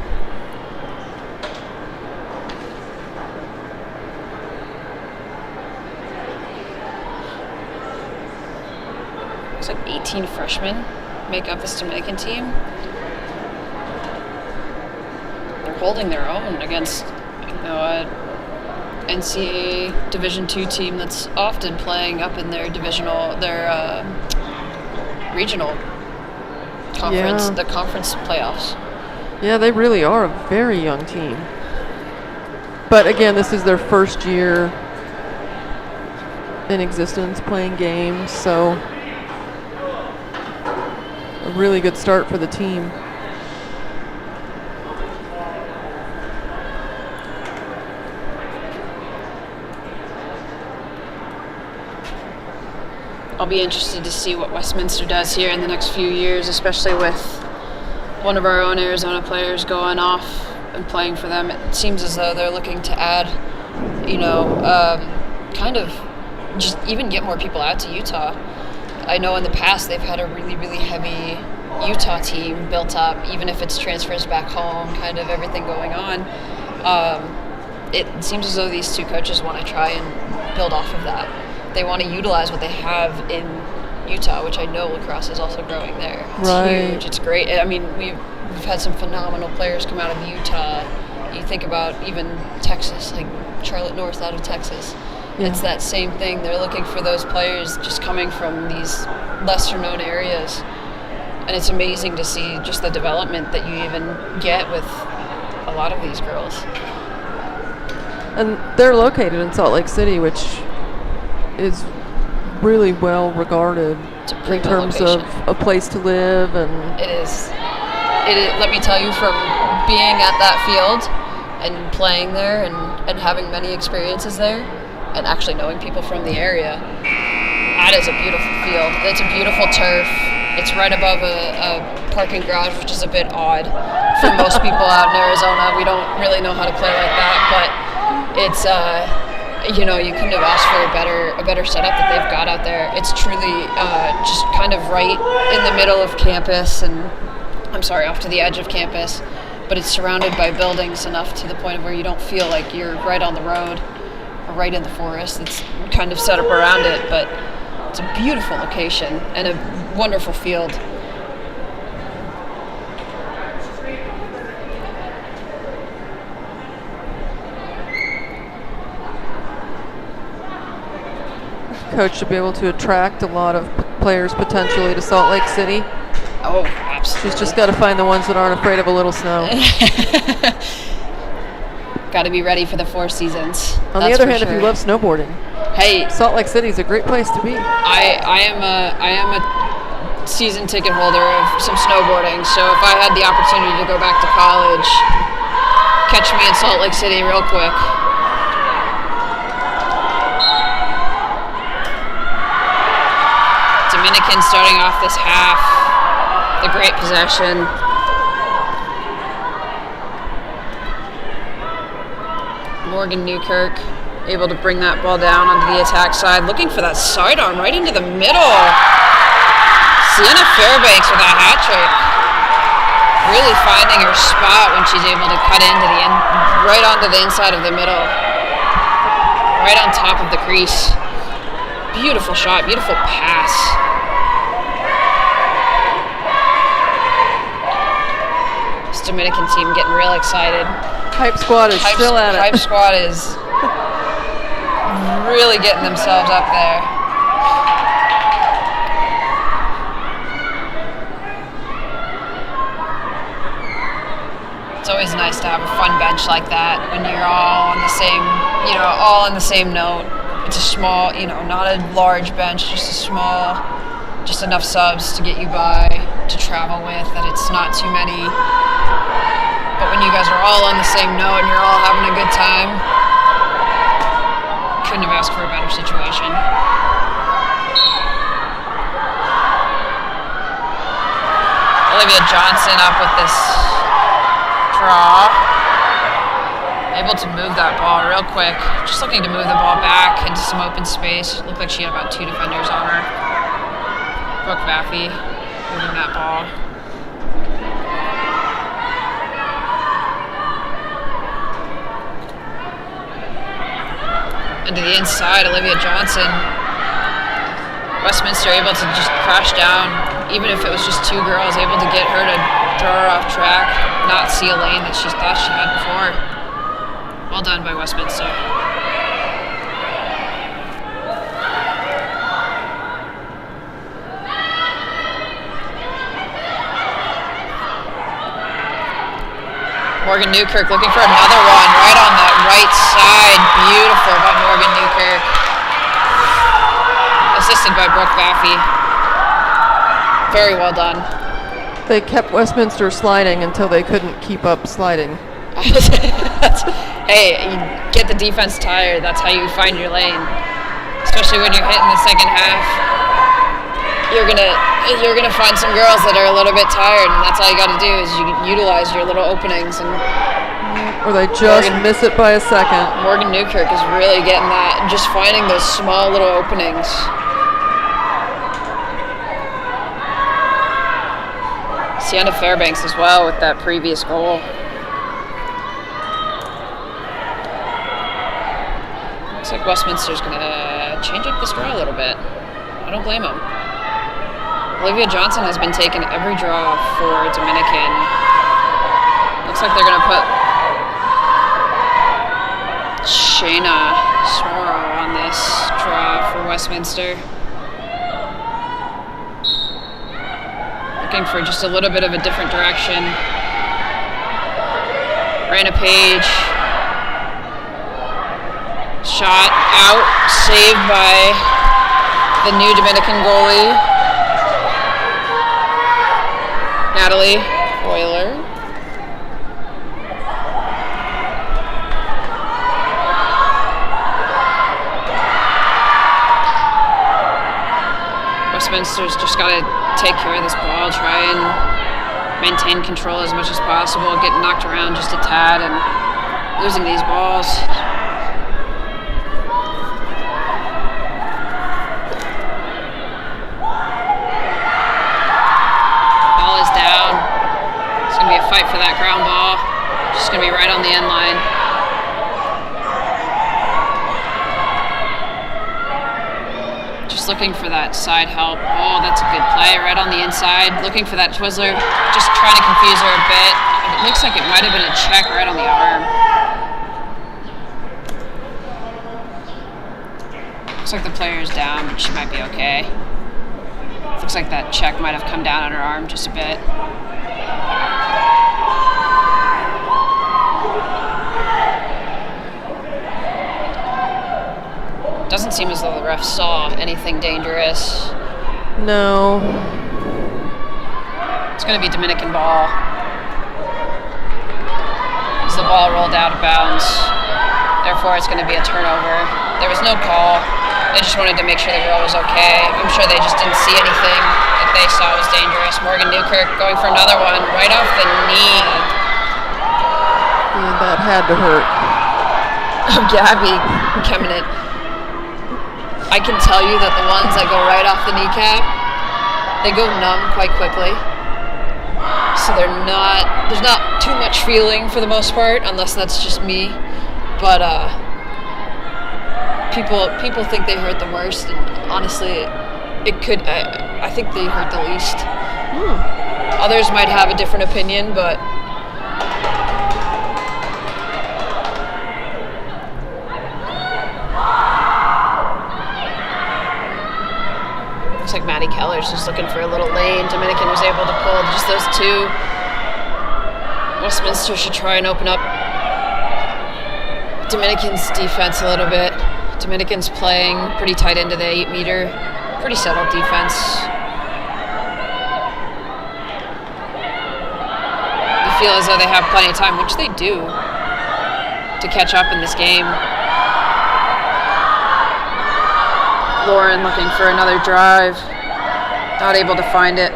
Looks like 18 freshmen make up this Dominican team. They're holding their own against, an NCAA Division II team that's often playing up in their regional conference, the conference playoffs. Yeah, they really are a very young team. But again, this is their first year in existence playing games, so a really good start for the team. I'll be interested to see what Westminster does here in the next few years, especially with one of our own Arizona players going off and playing for them. It seems as though they're looking to add, kind of just even get more people out to Utah. I know in the past they've had a really, really heavy Utah team built up, even if it's transfers back home, kind of everything going on. It seems as though these two coaches want to try and build off of that. They want to utilize what they have in Utah, which I know lacrosse is also growing there. It's huge. It's great. I mean, we've had some phenomenal players come out of Utah. You think about even Texas, like Charlotte North out of Texas. Yeah. It's that same thing. They're looking for those players just coming from these lesser-known areas. And it's amazing to see just the development that you even get with a lot of these girls. And they're located in Salt Lake City, which is really well regarded in terms of a place to live. And it is. Let me tell you, from being at that field and playing there and having many experiences there and actually knowing people from the area, that is a beautiful field. It's a beautiful turf. It's right above a parking garage, which is a bit odd for most people out in Arizona. We don't really know how to play like that, but it's you couldn't have asked for a better setup that they've got out there. It's truly just kind of right in the middle of campus, and off to the edge of campus, but it's surrounded by buildings enough to the point of where you don't feel like you're right on the road or right in the forest. It's kind of set up around it, but it's a beautiful location and a wonderful field. Coach should be able to attract a lot of players potentially to Salt Lake City. Oh, absolutely. She's just got to find the ones that aren't afraid of a little snow. Got to be ready for the 4 seasons. On the other hand, if you love snowboarding, hey, Salt Lake City is a great place to be. I am a season ticket holder of some snowboarding, so if I had the opportunity to go back to college, catch me in Salt Lake City real quick. Dominican starting off this half. The great possession. Morgan Newkirk able to bring that ball down onto the attack side, looking for that sidearm right into the middle. Sienna Fairbanks with a hat trick. Really finding her spot when she's able to cut into the end, right onto the inside of the middle. Right on top of the crease. Beautiful shot, beautiful pass. Dominican team getting real excited. Hype Squad is still at it. Hype Squad is really getting themselves up there. It's always nice to have a fun bench like that when you're all on the same, all on the same note. It's a small, not a large bench, just a small, just enough subs to get you by, to travel with, that it's not too many. But when you guys are all on the same note and you're all having a good time, couldn't have asked for a better situation. Olivia Johnson up with this draw. Able to move that ball real quick. Just looking to move the ball back into some open space. It looked like she had about 2 defenders on her. Brooke Vaffey moving that ball. Into the inside, Olivia Johnson. Westminster able to just crash down, even if it was just 2 girls, able to get her to throw her off track, not see a lane that she thought she had before. Well done by Westminster. Morgan Newkirk looking for another one right on the right side. Beautiful by Morgan Newkirk. Assisted by Brooke Baffey. Very well done. They kept Westminster sliding until they couldn't keep up sliding. Hey, you get the defense tired. That's how you find your lane. Especially when you're hitting the second half. You're gonna find some girls that are a little bit tired, and that's all you got to do is you utilize your little openings. And or they just miss it by a second. Morgan Newkirk is really getting that, just finding those small little openings. Sienna Fairbanks as well with that previous goal. Looks like Westminster's gonna change up the draw a little bit. I don't blame them. Olivia Johnson has been taking every draw for Dominican. Looks like they're gonna put Shayna Smorrow on this draw for Westminster. Looking for just a little bit of a different direction. Raina Page. Shot out, saved by the new Dominican goalie, Natalie Euler. Westminster's just got to take care of this ball, try and maintain control as much as possible, get knocked around just a tad, and losing these balls. Ball is down. It's going to be a fight for that ground ball. Just going to be right on the end line. Just looking for that side help. Oh, that's a good play right on the inside. Looking for that Twizzler. Just trying to confuse her a bit. It looks like it might have been a check right on the arm. Looks like the player is down, but she might be okay. Looks like that check might have come down on her arm just a bit. Doesn't seem as though the ref saw anything dangerous. No. It's going to be Dominican ball. As the ball rolled out of bounds. Therefore, it's going to be a turnover. There was no call. They just wanted to make sure the girl was okay. I'm sure they just didn't see anything that they saw was dangerous. Morgan Newkirk going for another one right off the knee. Yeah, that had to hurt. Gabby Kemenit. I can tell you that the ones that go right off the kneecap, they go numb quite quickly. So there's not too much feeling for the most part, unless that's just me. But people think they hurt the worst, and honestly, it could. I think they hurt the least. Others might have a different opinion, but. Looks like Maddie Keller's just looking for a little lane. Dominican was able to pull just those two. Westminster should try and open up Dominican's defense a little bit. Dominican's playing pretty tight into the 8-meter. Pretty settled defense. You feel as though they have plenty of time, which they do, to catch up in this game. Lauren looking for another drive. Not able to find it.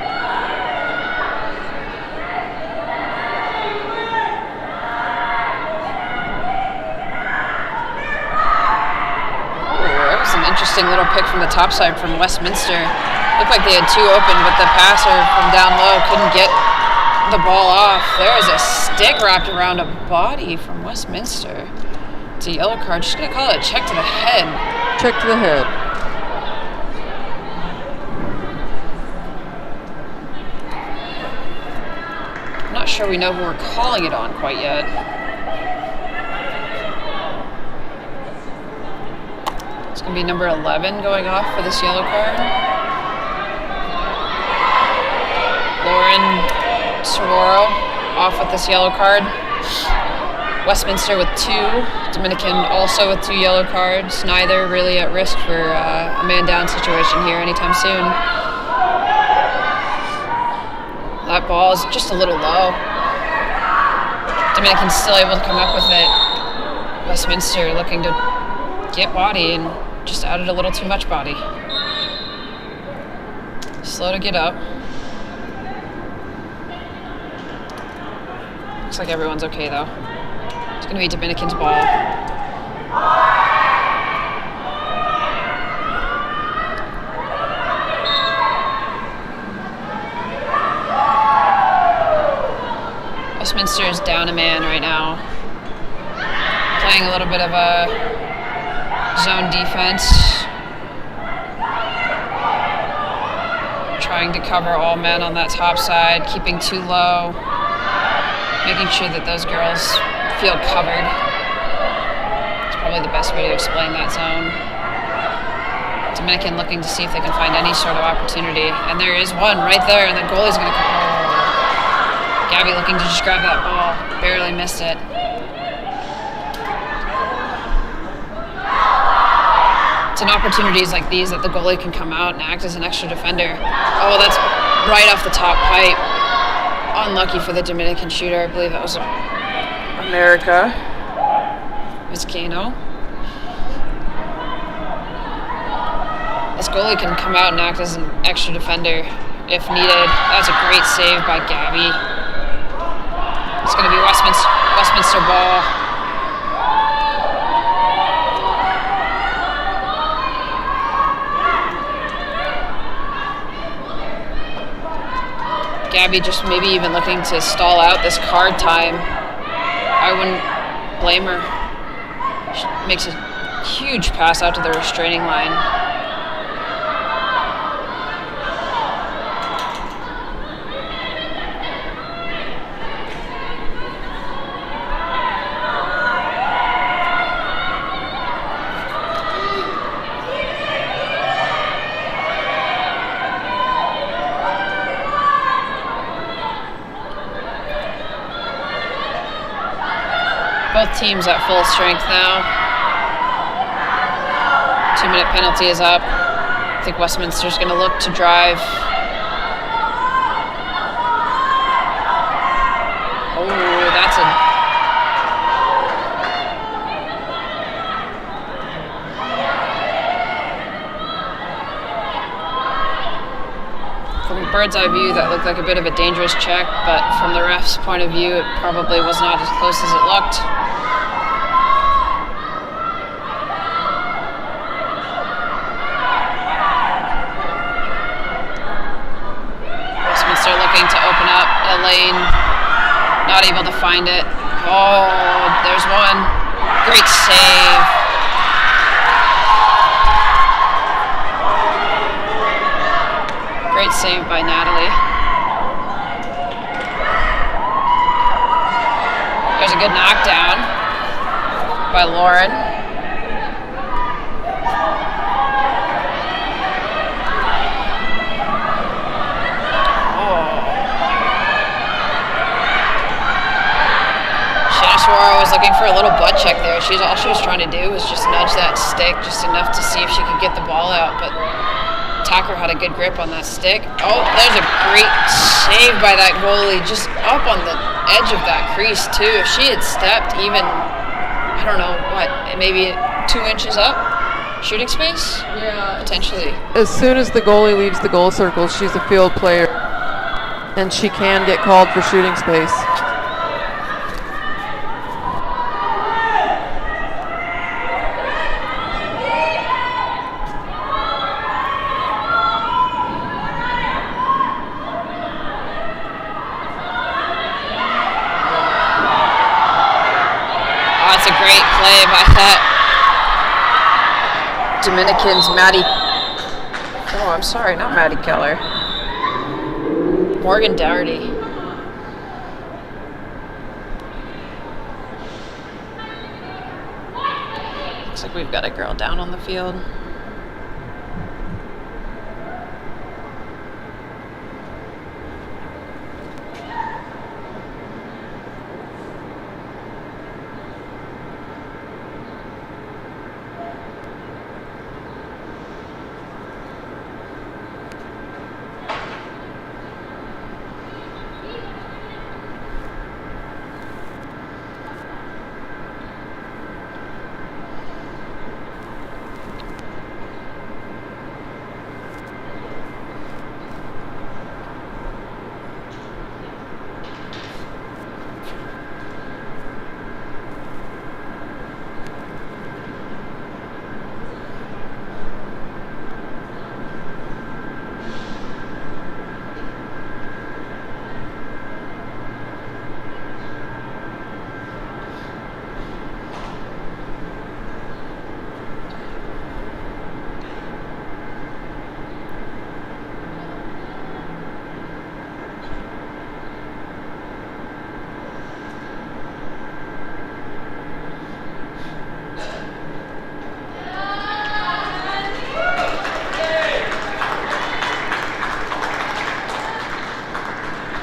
That was an interesting little pick from the top side from Westminster. Looked like they had two open, but the passer from down low couldn't get the ball off. There is a stick wrapped around a body from Westminster. It's a yellow card. Just going to call it a check to the head. Check to the head. Not sure we know who we're calling it on quite yet. It's going to be number 11 going off for this yellow card. Lauren Sororo off with this yellow card. Westminster with 2, Dominican also with 2 yellow cards, neither really at risk for a man-down situation here anytime soon. That ball is just a little low. Dominican's still able to come up with it. Westminster looking to get body and just added a little too much body. Slow to get up. Looks like everyone's okay though. It's going to be Dominican's ball. Westminster is down a man right now. Playing a little bit of a zone defense. Trying to cover all men on that top side, keeping too low. Making sure that those girls feel covered. It's probably the best way to explain that zone. Dominican looking to see if they can find any sort of opportunity. And there is one right there, and the goalie's going to come. Oh. Gabby looking to just grab that ball. Barely missed it. It's in opportunities like these that the goalie can come out and act as an extra defender. Oh, that's right off the top pipe. Unlucky for the Dominican shooter. I believe that was America. Vizcaino. This goalie can come out and act as an extra defender if needed. That's a great save by Gabby. It's going to be Westminster ball. Gabby just maybe even looking to stall out this card time. I wouldn't blame her. She makes a huge pass out to the restraining line. Both teams at full strength now. 2-minute penalty is up. I think Westminster's going to look to drive. Oh, that's a... From a bird's eye view, that looked like a bit of a dangerous check, but from the ref's point of view, it probably was not as close as it looked. Westminster looking to open up a lane, not able to find it. Oh, there's one. Great save. Great save by Natalie. There's a good knockdown by Lauren. Oh. Shanaswara was looking for a little butt check there. All she was trying to do was just nudge that stick just enough to see if she could get the ball out, but Tucker had a good grip on that stick. Oh, there's a great save by that goalie, just up on the edge of that crease too. If she had stepped even, I don't know what, maybe 2 inches up shooting space? Yeah. Potentially. As soon as the goalie leaves the goal circle, she's a field player, and she can get called for shooting space. That's a great play by that Dominican's Maddie. Oh, I'm sorry, not Maddie Keller. Morgan Dougherty. Looks like we've got a girl down on the field.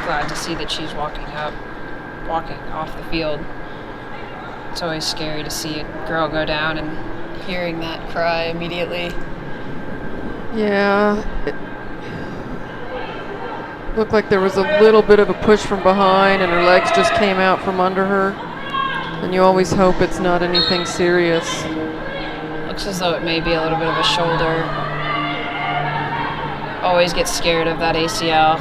glad to see that she's walking off the field. It's always scary to see a girl go down and hearing that cry immediately. Yeah. It looked like there was a little bit of a push from behind and her legs just came out from under her. And you always hope it's not anything serious. Looks as though it may be a little bit of a shoulder. Always get scared of that ACL.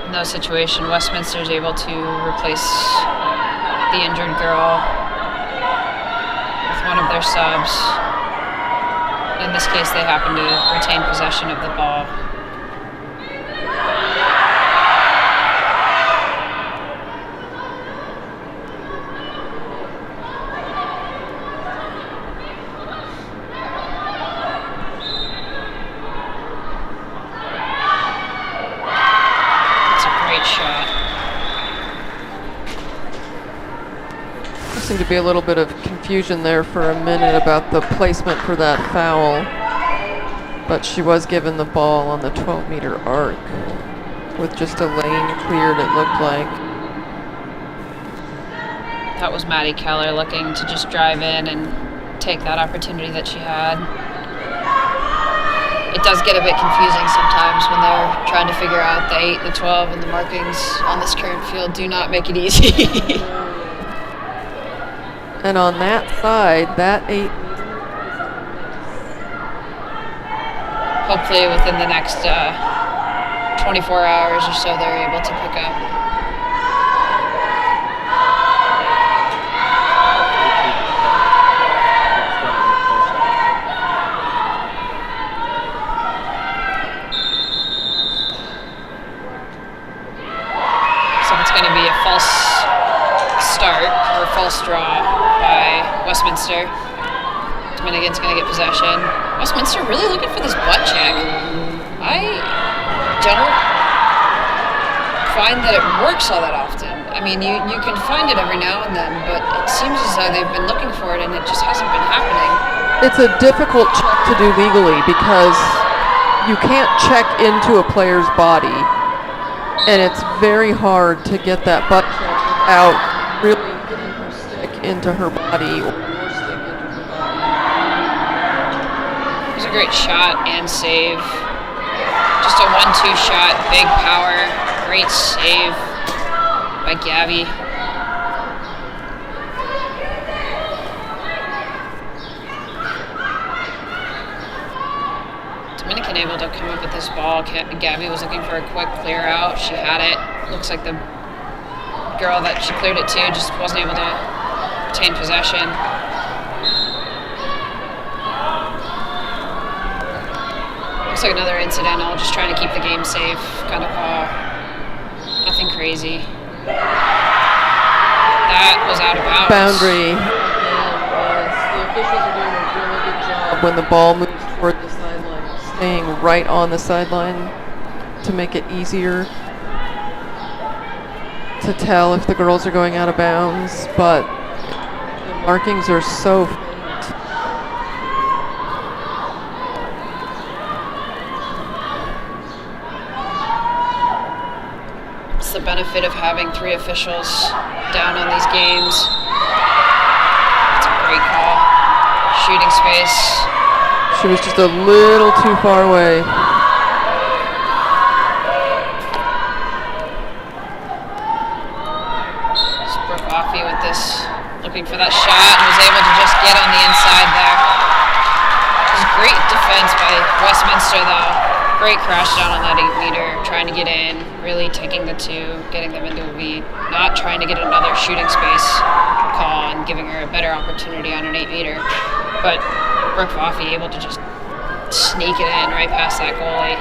In that situation, Westminster is able to replace the injured girl with one of their subs. In this case, they happen to retain possession of the ball. Seemed to be a little bit of confusion there for a minute about the placement for that foul, but she was given the ball on the 12-meter arc with just a lane cleared, it looked like. That was Maddie Keller looking to just drive in and take that opportunity that she had. It does get a bit confusing sometimes when they're trying to figure out the 8, the 12, and the markings on this current field do not make it easy. And on that side, that 8. Hopefully within the next 24 hours or so, they're able to pick up. So it's going to be a false start or false draw by Westminster. Dominican's going to get possession. Westminster really looking for this butt check. I don't find that it works all that often. I mean, you can find it every now and then, but it seems as though they've been looking for it and it just hasn't been happening. It's a difficult check to do legally because you can't check into a player's body, and it's very hard to get that butt check out really getting her stick into her body or stick into her body. It was a great shot and save. Just a 1-2 shot, big power, great save by Gabby. Dominican able to come up with this ball. Gabby was looking for a quick clear out. She had it. Looks like the girl that she cleared it to just wasn't able to retain possession. Looks like another incidental, just trying to keep the game safe kind of call. Nothing crazy. That was out of bounds. Boundary. The officials are doing a really good job when the ball moves toward the sideline, staying right on the sideline to make it easier to tell if the girls are going out of bounds, but the markings are so faint. It's the benefit of having 3 officials down on these games. It's a great call. Shooting space. She was just a little too far away. With this, looking for that shot, and was able to just get on the inside there. It was great defense by Westminster, though. Great crash down on that 8-meter, trying to get in, really taking the 2, getting them into a lead, not trying to get another shooting space call and giving her a better opportunity on an 8-meter. But Brooke Vaffey able to just sneak it in right past that goalie.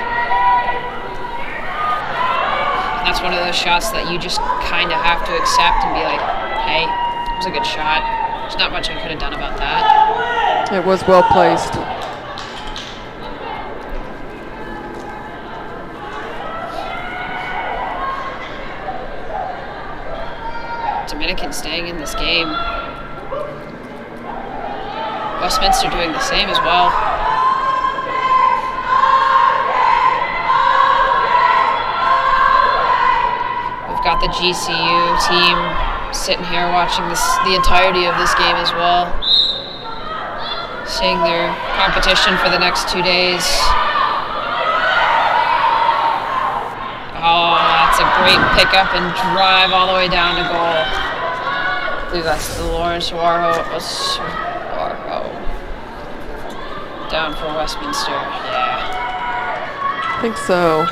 And that's one of those shots that you just kind of have to accept and be like, hey, it was a good shot. There's not much I could have done about that. It was well placed. Dominican staying in this game. Westminster doing the same as well. We've got the GCU team sitting here watching the entirety of this game as well. Seeing their competition for the next 2 days. Oh, that's a great pickup and drive all the way down to goal. I believe that's the Lawrence Suarho. Down for Westminster, yeah. I think so.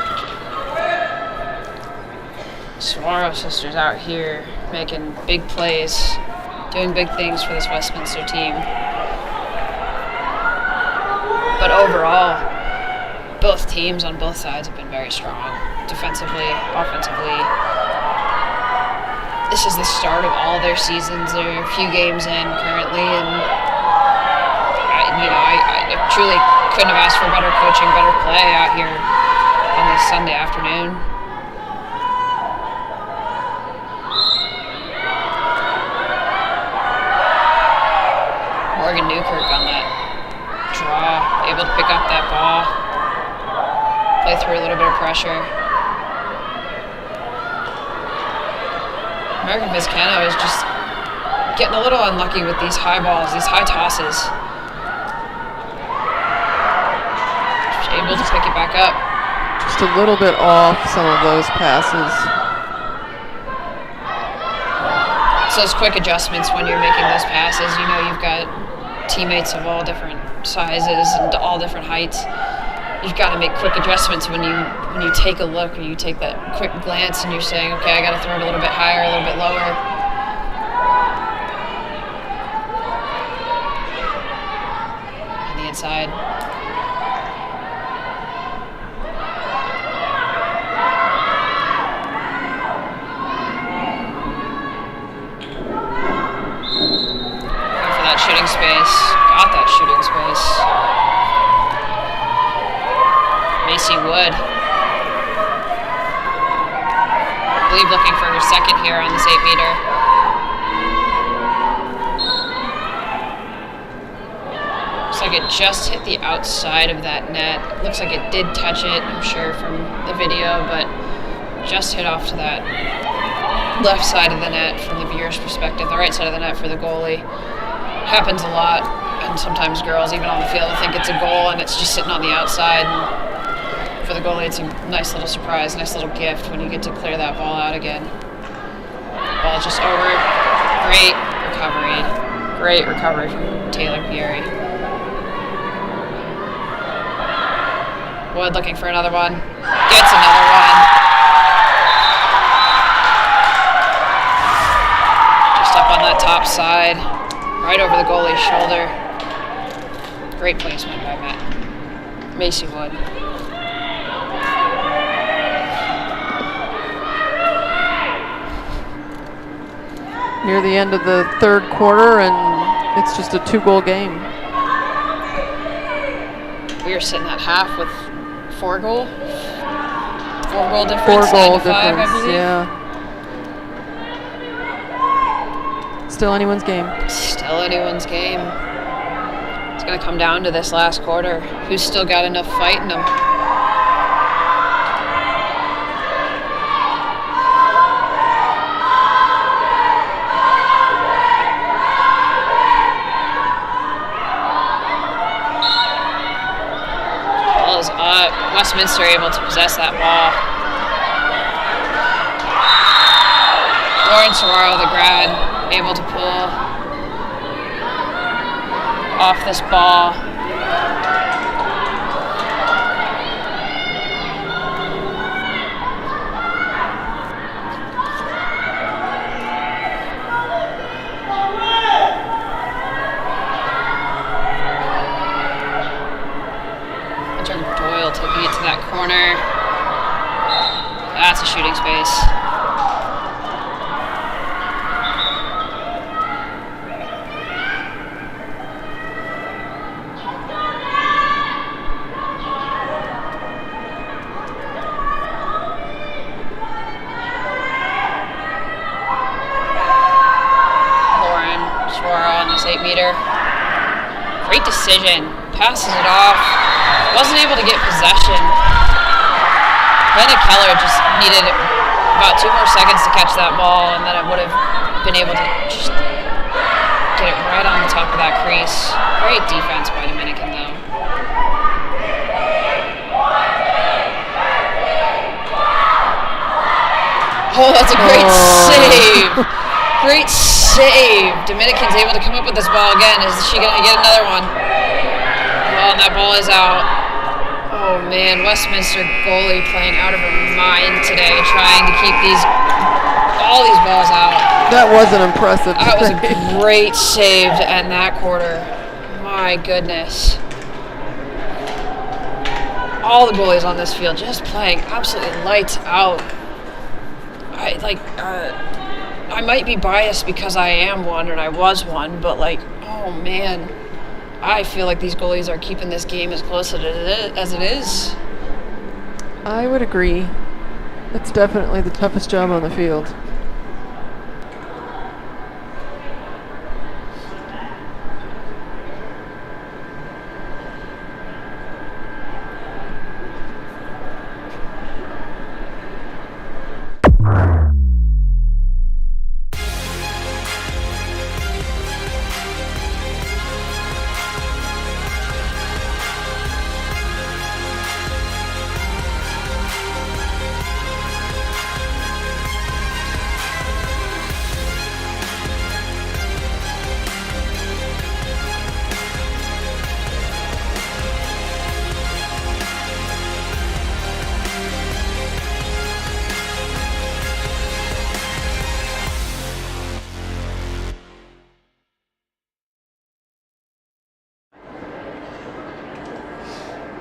Suarho sisters out here making big plays, doing big things for this Westminster team. But overall, both teams on both sides have been very strong, defensively, offensively. This is the start of all their seasons. They're a few games in currently, and I truly couldn't have asked for better coaching, better play out here on this Sunday afternoon. Morgan Newkirk on that draw, able to pick up that ball, play through a little bit of pressure. American Vizcano is just getting a little unlucky with these high balls, these high tosses. Just able to pick it back up. Just a little bit off some of those passes. It's those quick adjustments when you're making those passes. You know you've got teammates of all different sizes and all different heights. You've got to make quick adjustments when you take a look or you take that quick glance and you're saying, okay, I got to throw it a little bit higher, a little bit lower. On the inside. Going for that shooting space. Got that shooting space. Macy Wood, I believe, looking for her second here on this 8-meter. Looks like it just hit the outside of that net. Looks like it did touch it, I'm sure, from the video, but just hit off to that left side of the net from the viewer's perspective, the right side of the net for the goalie. Happens a lot, and sometimes girls, even on the field, think it's a goal and it's just sitting on the outside. And for the goalie, it's a nice little surprise, nice little gift when you get to clear that ball out again. Ball just over. Great recovery. Great recovery from Taylor Pieri. Wood looking for another one. Gets another one. Just up on that top side. Right over the goalie's shoulder. Great placement by Macy Wood. Near the end of the third quarter, and it's just a 2-goal game. We are sitting at half with 4-goal difference. 4-goal 9-5, difference, I believe. yeah. Still anyone's game. Still anyone's game. It's going to come down to this last quarter. Who's still got enough fight in them? Westminster able to possess that ball. Lauren Sauraro, the grad, able to pull off this ball. Taking it to that corner. That's a shooting space. tape meter. Great decision. Passes it off. Wasn't able to get possession. Hannah Keller just needed about 2 more seconds to catch that ball, and then it would have been able to just get it right on the top of that crease. Great defense by Dominican, though. Oh, that's a great save. Great save. Dominican's able to come up with this ball again. Is she going to get another one? Oh, and that ball is out. Oh, man. Westminster goalie playing out of her mind today, trying to keep all these balls out. That was an impressive That was save. a great save to end that quarter. My goodness. All the goalies on this field just playing absolutely lights out. I might be biased because I am one and I was one, but oh man, I feel like these goalies are keeping this game as close as it is. I would agree. That's definitely the toughest job on the field.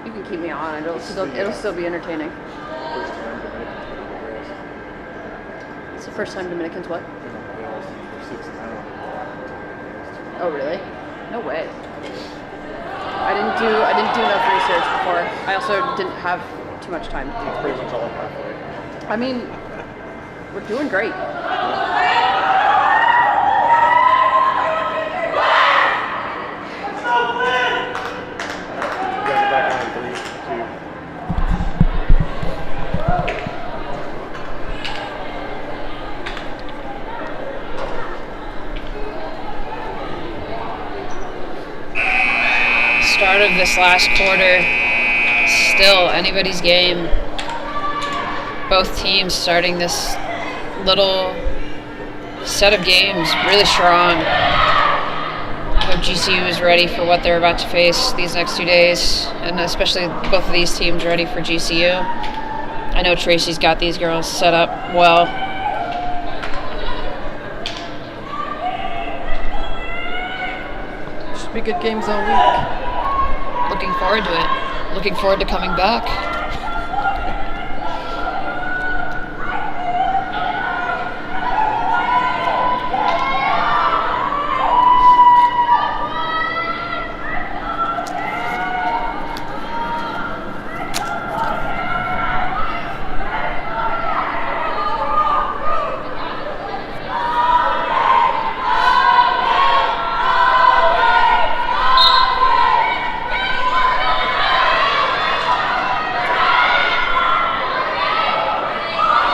You can keep me on. It'll still be entertaining. It's the first time Dominicans what? Oh really? No way. I didn't do enough research before. I also didn't have too much time. It's pretty much all up halfway. I mean, we're doing great. Start of this last quarter, still anybody's game. Both teams starting this little set of games really strong. I hope GCU is ready for what they're about to face these next 2 days, and especially both of these teams ready for GCU. I know Tracy's got these girls set up well. Should be good games all week. Looking forward to it. Looking forward to coming back.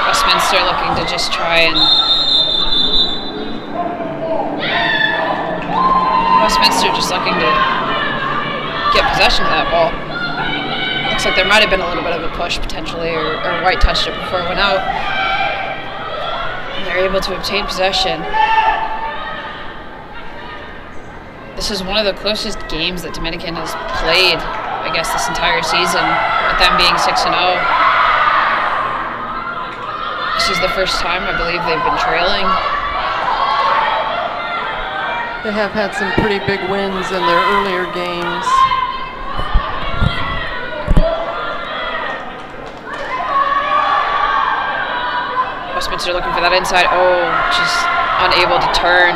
Westminster looking to just try and get possession of that ball. Looks like there might have been a little bit of a push potentially, or White touched it before it went out. And they're able to obtain possession. This is one of the closest games that Dominican has played, I guess, this entire season, with them being 6-0. This is the first time I believe they've been trailing. They have had some pretty big wins in their earlier games. Westminster looking for that inside. Oh, just unable to turn.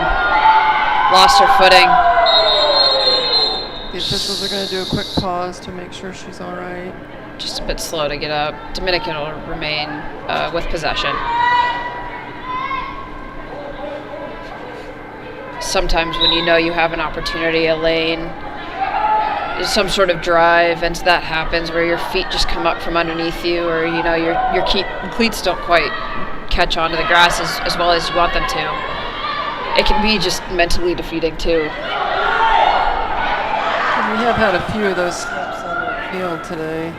Lost her footing. The officials are going to do a quick pause to make sure she's all right. Just a bit slow to get up. Dominican will remain with possession. sometimes when you know you have an opportunity, a lane, some sort of drive, and that happens where your feet just come up from underneath you, or you know your cleats don't quite catch onto the grass as well as you want them to. It can be just mentally defeating too. And we have had a few of those slips on the field today.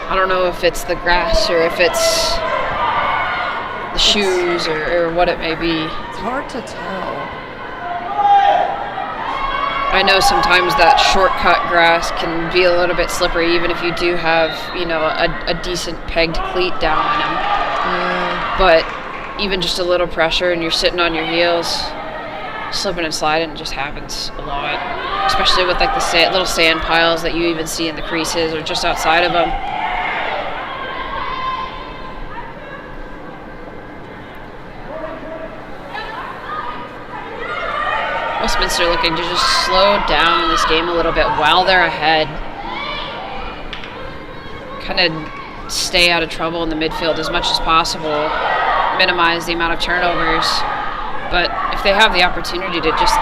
I don't know if it's the grass or if it's the shoes or what it may be. It's hard to tell. I know sometimes that shortcut grass can be a little bit slippery, even if you do have, you know, a decent pegged cleat down on them. Yeah. But even just a little pressure and you're sitting on your heels, slipping and sliding just happens a lot. Especially with like the little sand piles that you even see in the creases or just outside of them. Westminster looking to just slow down this game a little bit while they're ahead. Kind of stay out of trouble in the midfield as much as possible. Minimize the amount of turnovers. But if they have the opportunity to just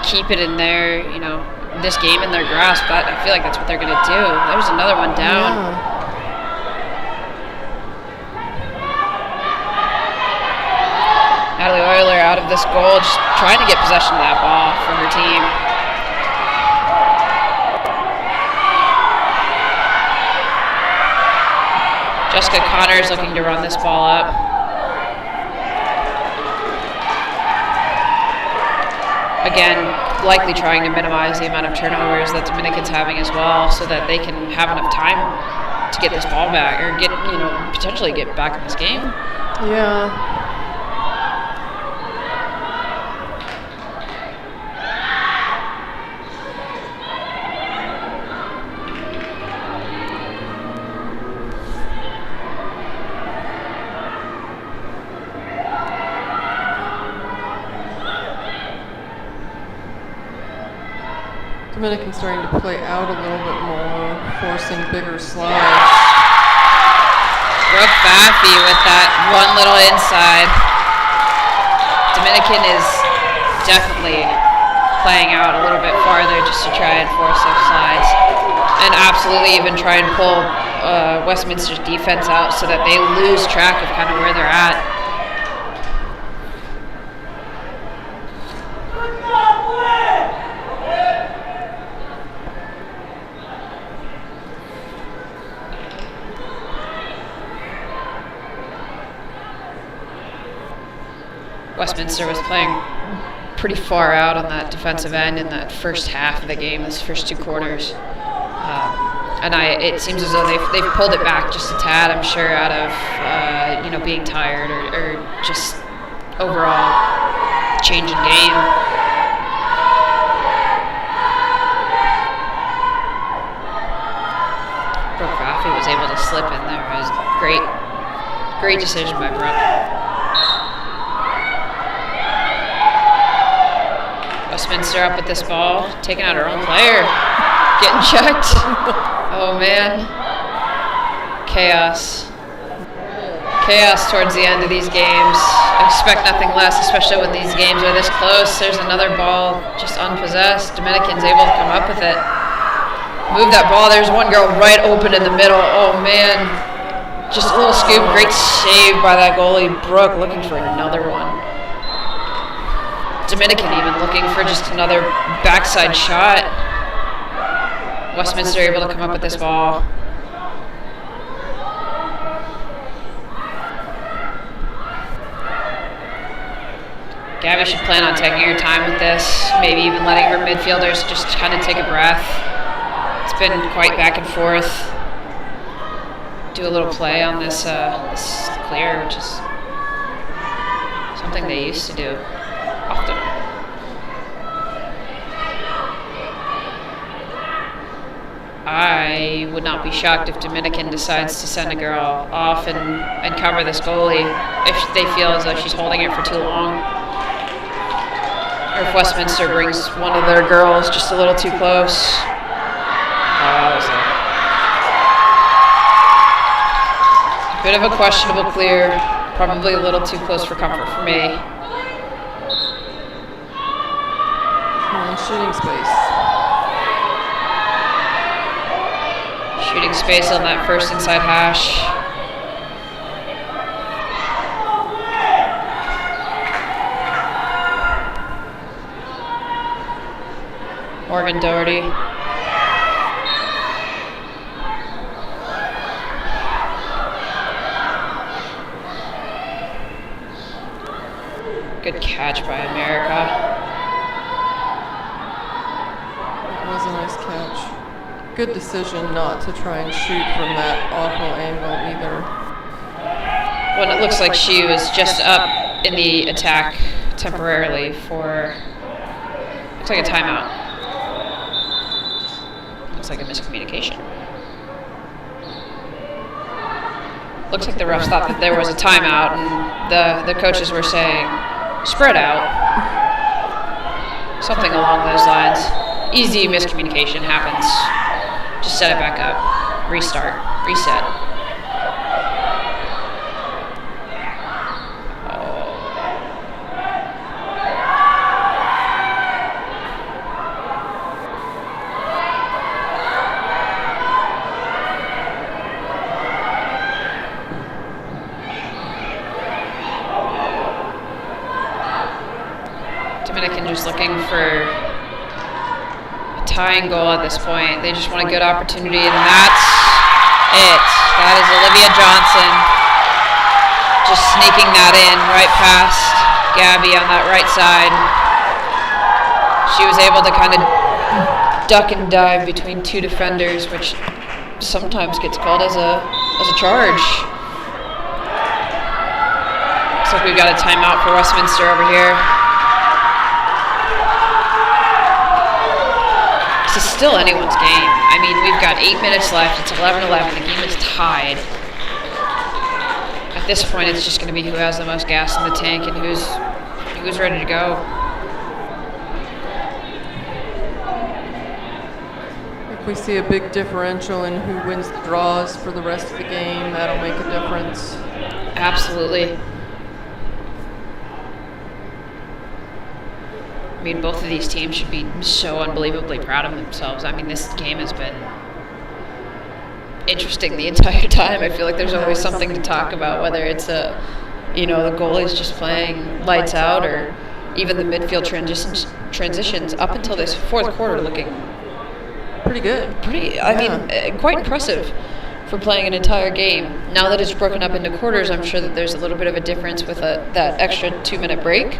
keep it in their, you know, this game in their grasp, I feel like that's what they're going to do. There's another one down. Yeah. Natalie Euler out of this goal, just trying to get possession of that ball for her team. Jessica Connors looking to run this ball up. Again, likely trying to minimize the amount of turnovers that Dominican's having as well, so that they can have enough time to get this ball back or get, you know, potentially get back in this game. Yeah. Dominican's starting to play out a little bit more, forcing bigger slides. Brooke Baffy with that one little inside. Dominican is definitely playing out a little bit farther just to try and force those slides. And absolutely even try and pull Westminster's defense out so that they lose track of kind of where they're at. Westminster was playing pretty far out on that defensive end in that first half of the game, those first two quarters. And it seems as though they've pulled it back just a tad, I'm sure, out of you know, being tired or just overall change in game. Brooke Raffey was able to slip in there. It was great decision by Brooke. Westminster up with this ball, taking out her own player, getting checked. Oh man, chaos towards the end of these games. I expect nothing less, especially when these games are this close. There's another ball just unpossessed. Dominican's able to come up with it. Move that ball. There's one girl right open in the middle. Oh man, just a little scoop. Great save by that goalie, Brooke, looking for another one. Dominican even looking for just another backside shot. Westminster able to come up with this ball. Gabby should plan on taking her time with this, maybe even letting her midfielders just kind of take a breath. It's been quite back and forth. Do a little play on this clear, which is something they used to do often. I would not be shocked if Dominican decides to send a girl off and cover this goalie if they feel as though she's holding it for too long. Or if Westminster brings one of their girls just a little too close. A bit of a questionable clear. Probably a little too close for comfort for me. And shooting space. Shooting space on that first inside hash. Morgan Doherty. Good catch by America. It was a nice catch. Good decision not to try and shoot from that awful angle either. When it looks like she was just up in the attack temporarily for, looks like a timeout. Looks like a miscommunication. Looks like the refs thought that there was a timeout and the coaches were saying, spread out. Something along those lines. Easy miscommunication happens. Just set it back up. Restart. Reset. Dominican just looking for a tying goal at this point. They just want a good opportunity, and that's it. That is Olivia Johnson just sneaking that in right past Gabby on that right side. She was able to kind of duck and dive between two defenders, which sometimes gets called as a charge. Looks like we've got a timeout for Westminster over here. This is still anyone's game. I mean, we've got 8 minutes left. It's 11-11. The game is tied. At this point, it's just going to be who has the most gas in the tank and who's ready to go. If we see a big differential in who wins the draws for the rest of the game, that'll make a difference. Absolutely. I mean, both of these teams should be so unbelievably proud of themselves. I mean, this game has been interesting the entire time. I feel like there's always something to talk about, whether it's the goalies just playing lights out, or even the midfield transitions up until this fourth quarter looking pretty good. Quite impressive for playing an entire game. Now that it's broken up into quarters, I'm sure that there's a little bit of a difference with that extra 2-minute break.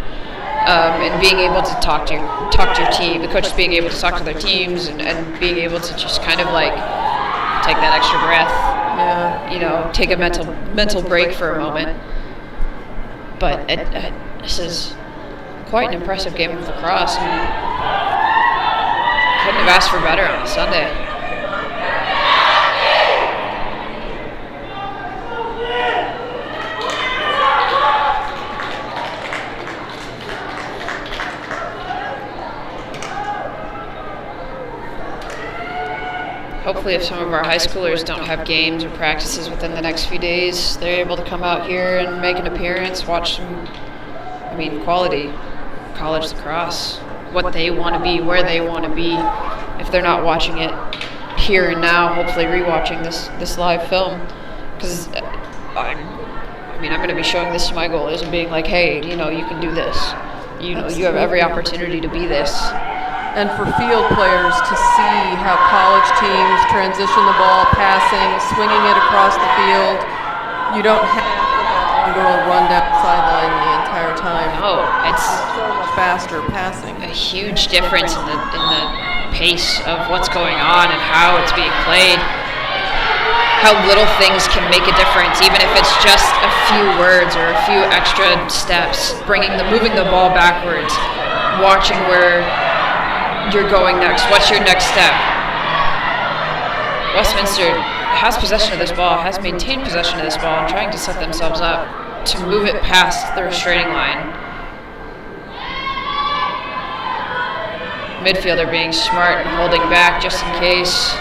And being able to talk to your team, the coaches being able to talk to their teams, and being able to just kind of like take that extra breath, take a mental break for a moment. But this is quite an impressive game of lacrosse, and couldn't have asked for better on a Sunday. Hopefully, if some of our high schoolers don't have games or practices within the next few days, they're able to come out here and make an appearance, watch some, quality college lacrosse, what they want to be, where they want to be. If they're not watching it here and now, hopefully rewatching this live film. Because, I'm going to be showing this to my goalies and being like, hey, you can do this. You have every opportunity to be this. And for field players to see how college teams transition the ball, passing, swinging it across the field, you don't have to run down the sideline the entire time. No, it's so much faster passing. A huge difference in the pace of what's going on and how it's being played. How little things can make a difference, even if it's just a few words or a few extra steps. Moving the ball backwards, watching where you're going next. What's your next step? Westminster has possession of this ball, has maintained possession of this ball, and trying to set themselves up to move it past the restraining line. Midfielder being smart and holding back just in case.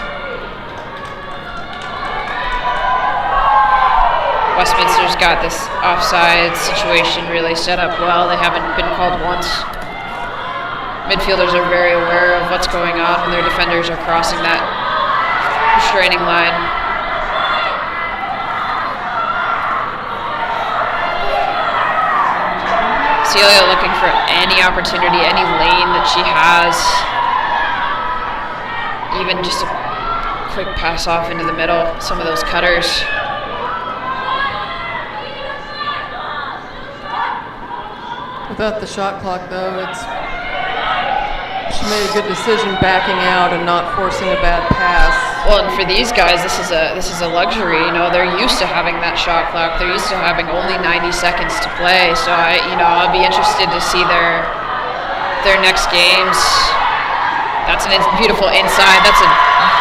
Westminster's got this offside situation really set up well. They haven't been called once. Midfielders are very aware of what's going on when their defenders are crossing that restraining line. Celia looking for any opportunity, any lane that she has. Even just a quick pass off into the middle, some of those cutters. Without the shot clock, though, she made a good decision backing out and not forcing a bad pass. Well, and for these guys, this is a luxury. You know, they're used to having that shot clock. They're used to having only 90 seconds to play. So I'll be interested to see their next games. That's a beautiful inside. That's a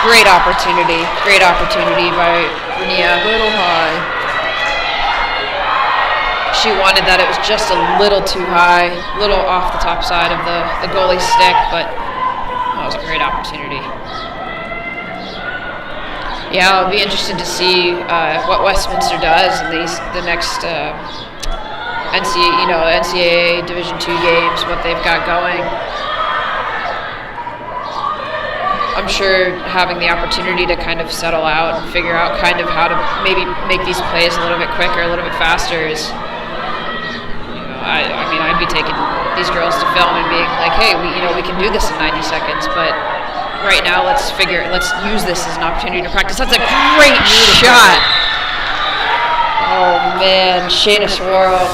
great opportunity. Great opportunity by Renia. A little high. She wanted that. It was just a little too high, a little off the top side of the goalie's stick, but that was a great opportunity. Yeah, I'll be interested to see what Westminster does in the next NCAA Division II games, what they've got going. I'm sure having the opportunity to kind of settle out and figure out kind of how to maybe make these plays a little bit quicker, a little bit faster is. I'd be taking these girls to film and being like, hey, we can do this in 90 seconds, but right now let's use this as an opportunity to practice. That's a great shot. Oh man, Shayna Swarrell.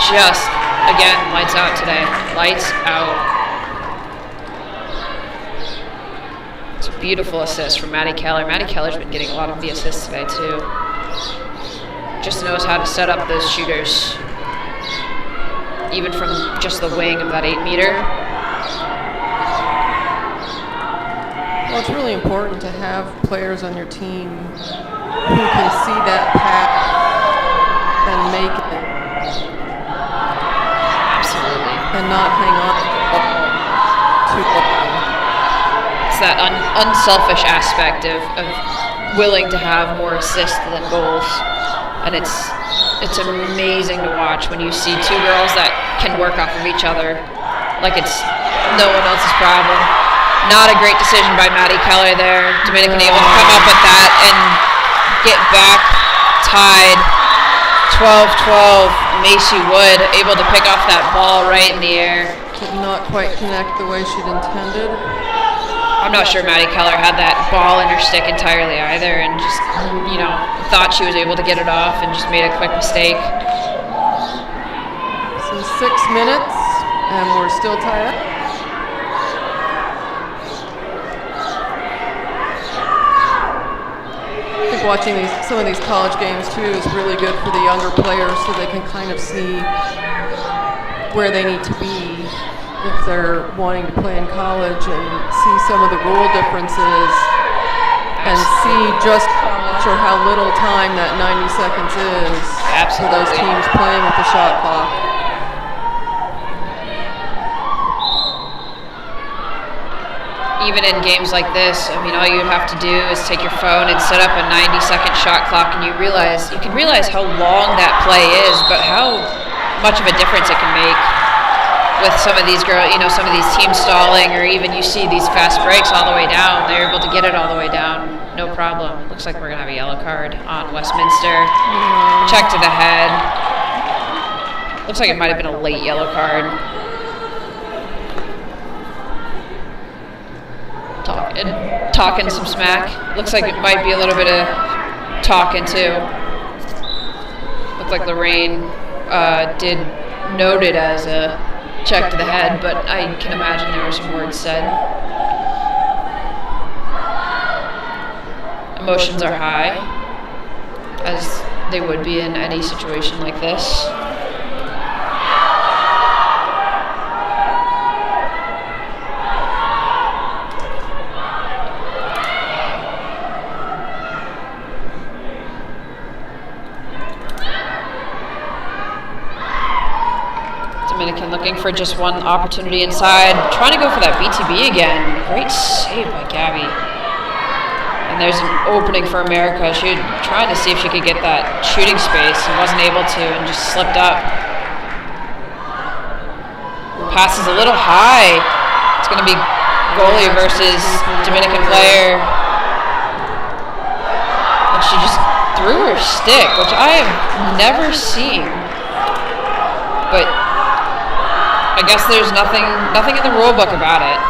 Just, again, lights out today. Lights out. It's a beautiful assist from Maddie Keller. Maddie Keller's been getting a lot of the assists today too. Just knows how to set up those shooters, even from just the wing of that 8 meter. Well, it's really important to have players on your team who can see that pass and make it. Absolutely. And not hang on too long. It's that unselfish aspect of willing to have more assists than goals. And it's amazing to watch when you see two girls that can work off of each other like it's no one else's problem. Not a great decision by Maddie Keller there. Dominican able to come up with that and get back tied 12-12. Macy Wood able to pick off that ball right in the air. Did not quite connect the way she'd intended. I'm not sure Maddie Keller had that ball in her stick entirely either and just, thought she was able to get it off and just made a quick mistake. So 6 minutes and we're still tied up. I think watching some of these college games too is really good for the younger players so they can kind of see where they need to be if they're wanting to play in college and see some of the rule differences and see just how much or how little time that 90 seconds is. Absolutely. For those teams playing with the shot clock. Even in games like this, all you have to do is take your phone and set up a 90-second shot clock, and you can realize how long that play is, but how much of a difference it can make with some of these girls, some of these teams stalling, or even you see these fast breaks all the way down. They're able to get it all the way down, no problem. Looks like we're gonna have a yellow card on Westminster. Check to the head. Looks like it might have been a late yellow card. Talking some smack. Looks like it might be a little bit of talking too. Looked like Lorraine did note it as a check to the head, but I can imagine there were some words said. Emotions are high, as they would be in any situation like this. Dominican looking for just one opportunity inside, trying to go for that BTB again. Great save by Gabby. And there's an opening for America. She was trying to see if she could get that shooting space and wasn't able to and just slipped up. Pass is a little high. It's going to be goalie versus Dominican player. And she just threw her stick, which I have never seen. But I guess there's nothing in the rule book about it.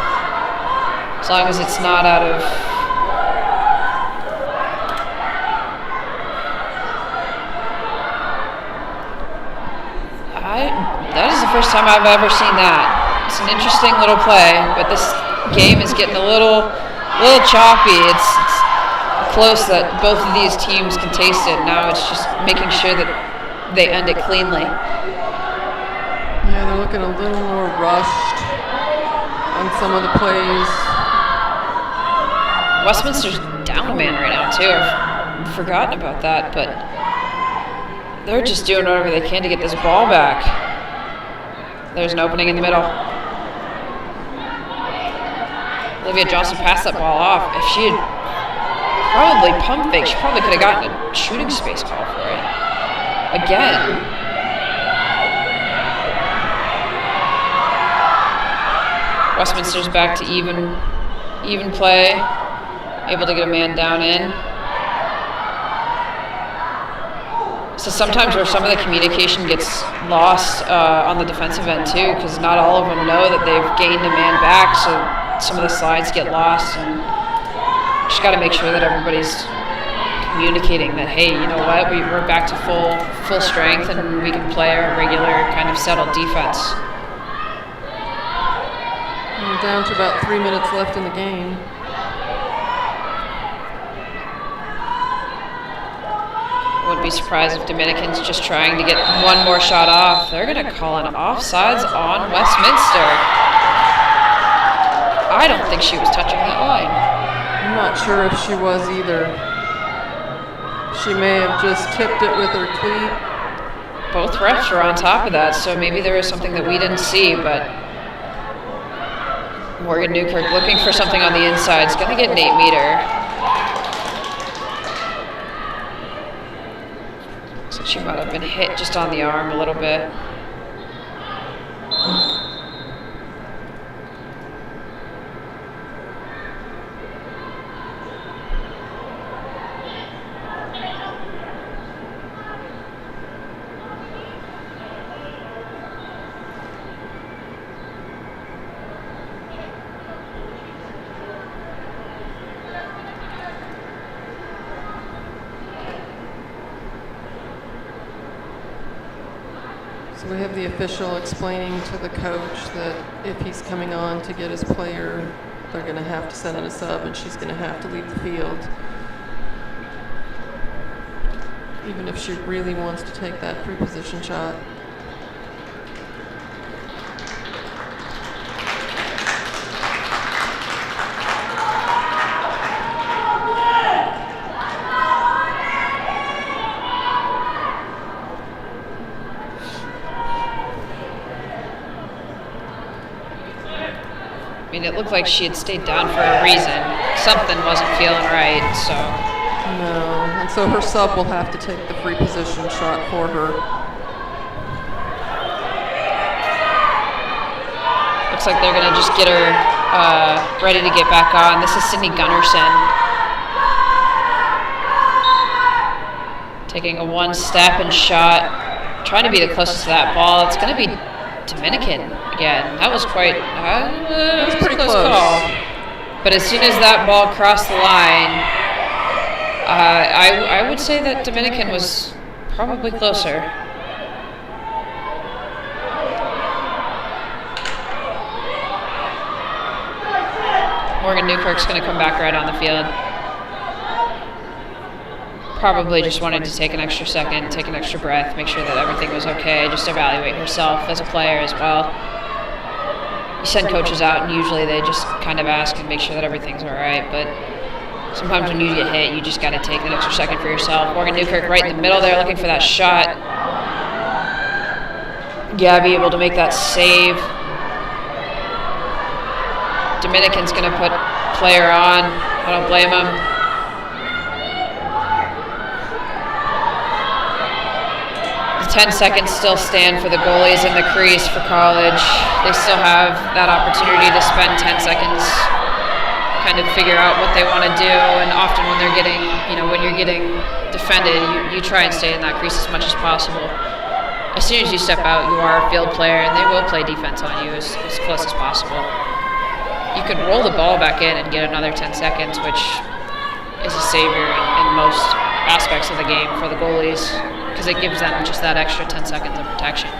As long as it's not out of... That is the first time I've ever seen that. It's an interesting little play, but this game is getting a little choppy. It's close that both of these teams can taste it. Now it's just making sure that they end it cleanly. Yeah, they're looking a little more rushed on some of the plays. Westminster's down a man right now too. I've forgotten about that, but they're just doing whatever they can to get this ball back. There's an opening in the middle. Olivia Johnson passed that ball off. If she had probably pump fake, she probably could have gotten a shooting space call for it. Again. Westminster's back to even play. Able to get a man down in. So sometimes where some of the communication gets lost on the defensive end too, because not all of them know that they've gained a man back, so some of the slides get lost, and just got to make sure that everybody's communicating that, hey, you know what, we're back to full strength and we can play our regular kind of settled defense. We're down to about 3 minutes left in the game. Wouldn't be surprised if Dominican's just trying to get one more shot off. They're going to call an offsides on Westminster. I don't think she was touching that line. I'm not sure if she was either. She may have just tipped it with her cleat. Both refs were on top of that, so maybe there was something that we didn't see, but Morgan Newkirk looking for something on the inside. Is going to get an 8-meter. So she might have been hit just on the arm a little bit. So we have the official explaining to the coach that if he's coming on to get his player, they're going to have to send in a sub and she's going to have to leave the field. Even if she really wants to take that free position shot. I mean, it looked like she had stayed down for a reason. Something wasn't feeling right, so. No, and so her sub will have to take the free position shot for her. Looks like they're going to just get her ready to get back on. This is Sydney Gunnarsson. Taking a one-step and shot. Trying to be the closest to that ball. It's going to be Dominican again. That was quite that was pretty close call. But as soon as that ball crossed the line, I would say that Dominican was probably closer. Morgan Newkirk's going to come back right on the field. Probably just wanted to take an extra second, take an extra breath, make sure that everything was okay, just evaluate herself as a player as well. You send coaches out and usually they just kind of ask and make sure that everything's all right, but sometimes when you get hit, you just got to take an extra second for yourself. Morgan Newkirk right in the middle there looking for that shot. Gabby able to make that save. Dominican's going to put player on. I don't blame him. 10 seconds still stand for the goalies in the crease for college. They still have that opportunity to spend 10 seconds, kind of figure out what they want to do. And often when they're getting, when you're getting defended, you try and stay in that crease as much as possible. As soon as you step out, you are a field player, and they will play defense on you as close as possible. You could roll the ball back in and get another 10 seconds, which is a savior in most aspects of the game for the goalies, because it gives them just that extra 10 seconds of protection.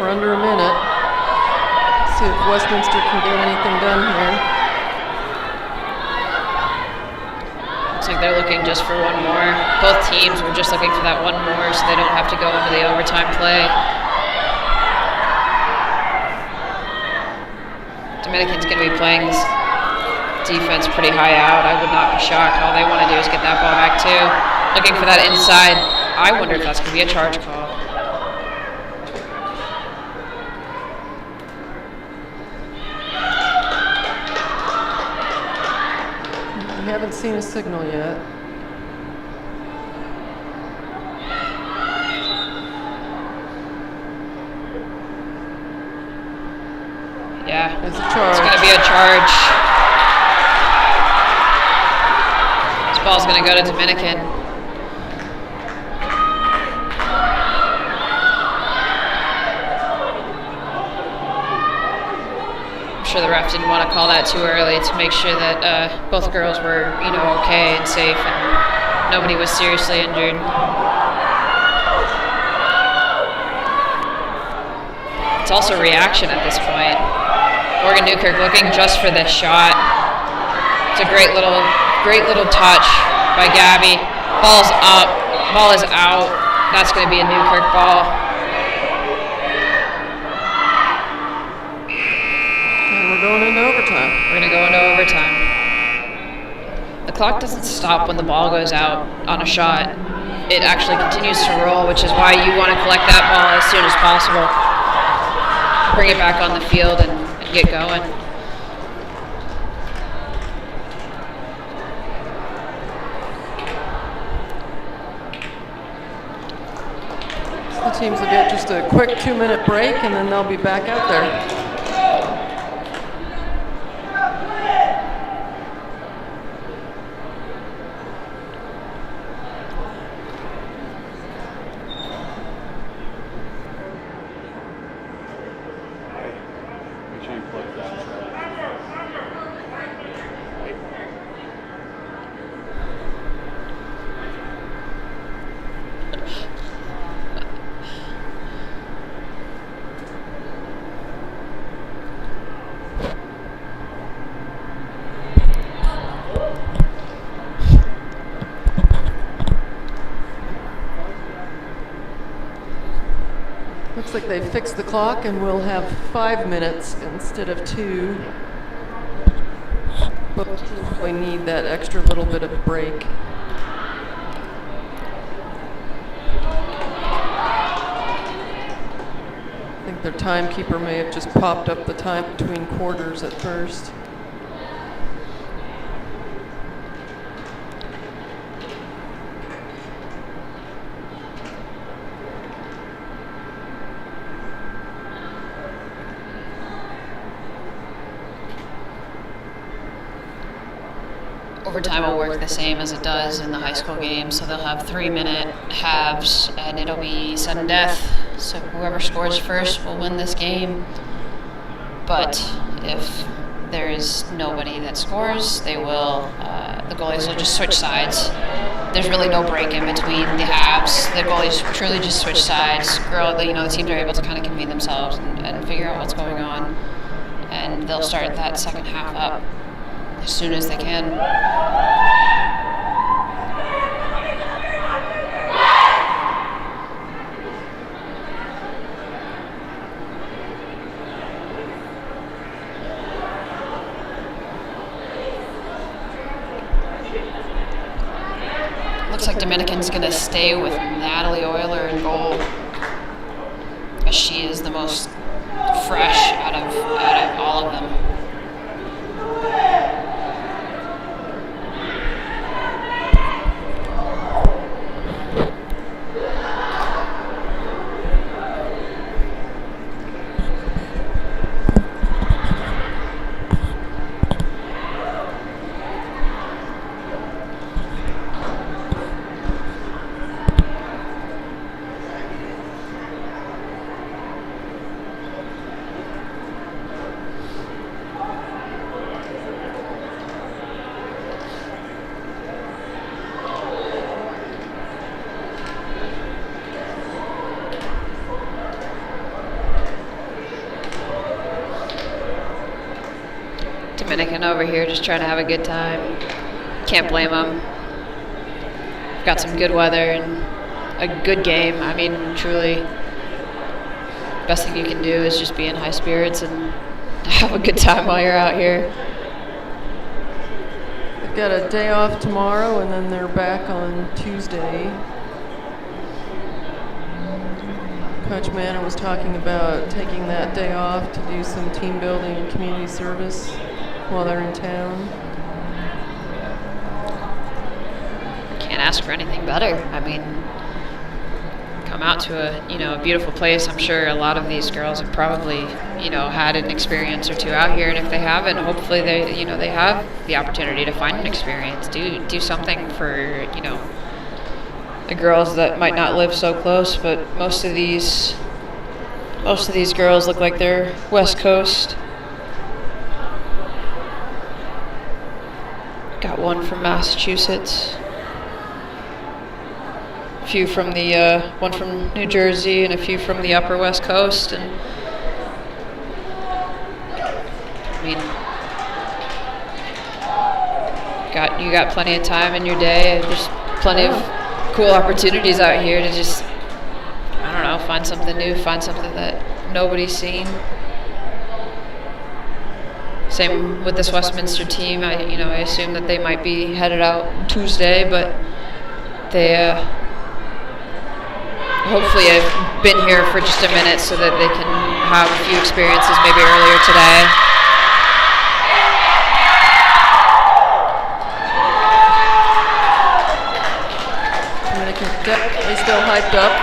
We're under a minute. See if Westminster can get anything done here. Looks like they're looking just for one more. Both teams were just looking for that one more so they don't have to go into the overtime play. Dominican's going to be playing this defense pretty high out. I would not be shocked. All they want to do is get that ball back too. Looking for that inside. I wonder if that's going to be a charge call. We haven't seen a signal yet. Yeah, It's a charge. It's going to be a charge. This ball's going to go to Dominican. I'm sure the ref didn't want to call that too early to make sure that both girls were, okay and safe and nobody was seriously injured. It's also reaction at this point. Morgan Newkirk looking just for this shot. It's a great little touch by Gabby. Ball's up, ball is out. That's going to be a Newkirk ball. And we're going into overtime. We're going to go into overtime. The clock doesn't stop when the ball goes out on a shot. It actually continues to roll, which is why you want to collect that ball as soon as possible. Bring it back on the field and get going. So the teams will get just a quick 2-minute break and then they'll be back out there. Looks like they fixed the clock and we'll have 5 minutes instead of 2. Both teams really need that extra little bit of break. I think their timekeeper may have just popped up the time between quarters at first. Overtime will work the same as it does in the high school game, so they'll have 3-minute halves, and it'll be sudden death. So whoever scores first will win this game. But if there is nobody that scores, they will. The goalies will just switch sides. There's really no break in between the halves. The goalies truly just switch sides. The teams are able to kind of convene themselves and figure out what's going on, and they'll start that second half up as soon as they can. Looks like Dominican's going to stay with Natalie Euler in goal, as she is the most fresh out of all of them. Dominican over here just trying to have a good time. Can't blame them. Got some good weather and a good game. I mean, truly, best thing you can do is just be in high spirits and have a good time while you're out here. They've got a day off tomorrow, and then they're back on Tuesday. Coach Manor was talking about taking that day off to do some team building and community service while they're in town. Can't ask for anything better. I mean, come out to a beautiful place. I'm sure a lot of these girls have probably had an experience or two out here, and if they haven't, hopefully they they have the opportunity to find an experience. Do something for the girls that might not live so close, but most of these girls look like they're West Coast. Got one from Massachusetts. A few from the one from New Jersey, and a few from the Upper West Coast. And I mean, you got plenty of time in your day. There's plenty of cool opportunities out here to just, I don't know, find something new, find something that nobody's seen. Same with this Westminster team. I assume that they might be headed out Tuesday, but they hopefully have been here for just a minute so that they can have a few experiences maybe earlier today. Definitely still hyped up.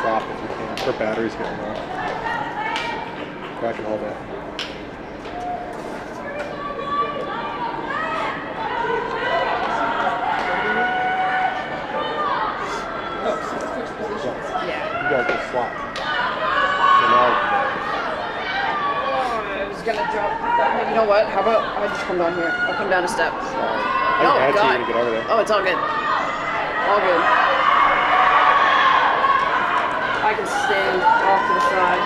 Swap if you can. Her battery's getting low. Back and hold it. You guys just swap. I was gonna drop that. You know what? How about I just come down here? I'll come down a step. I Oh, can add God. you to get over there. Oh, it's all good. All good. I can stand off to the side.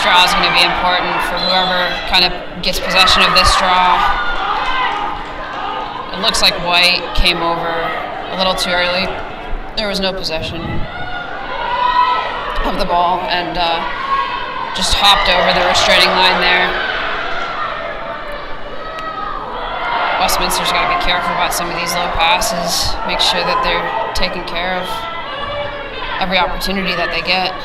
Draw is going to be important for whoever kind of gets possession of this draw. It looks like White came over a little too early. There was no possession of the ball and just hopped over the restraining line there. Westminster's got to be careful about some of these low passes, make sure that they're taking care of every opportunity that they get.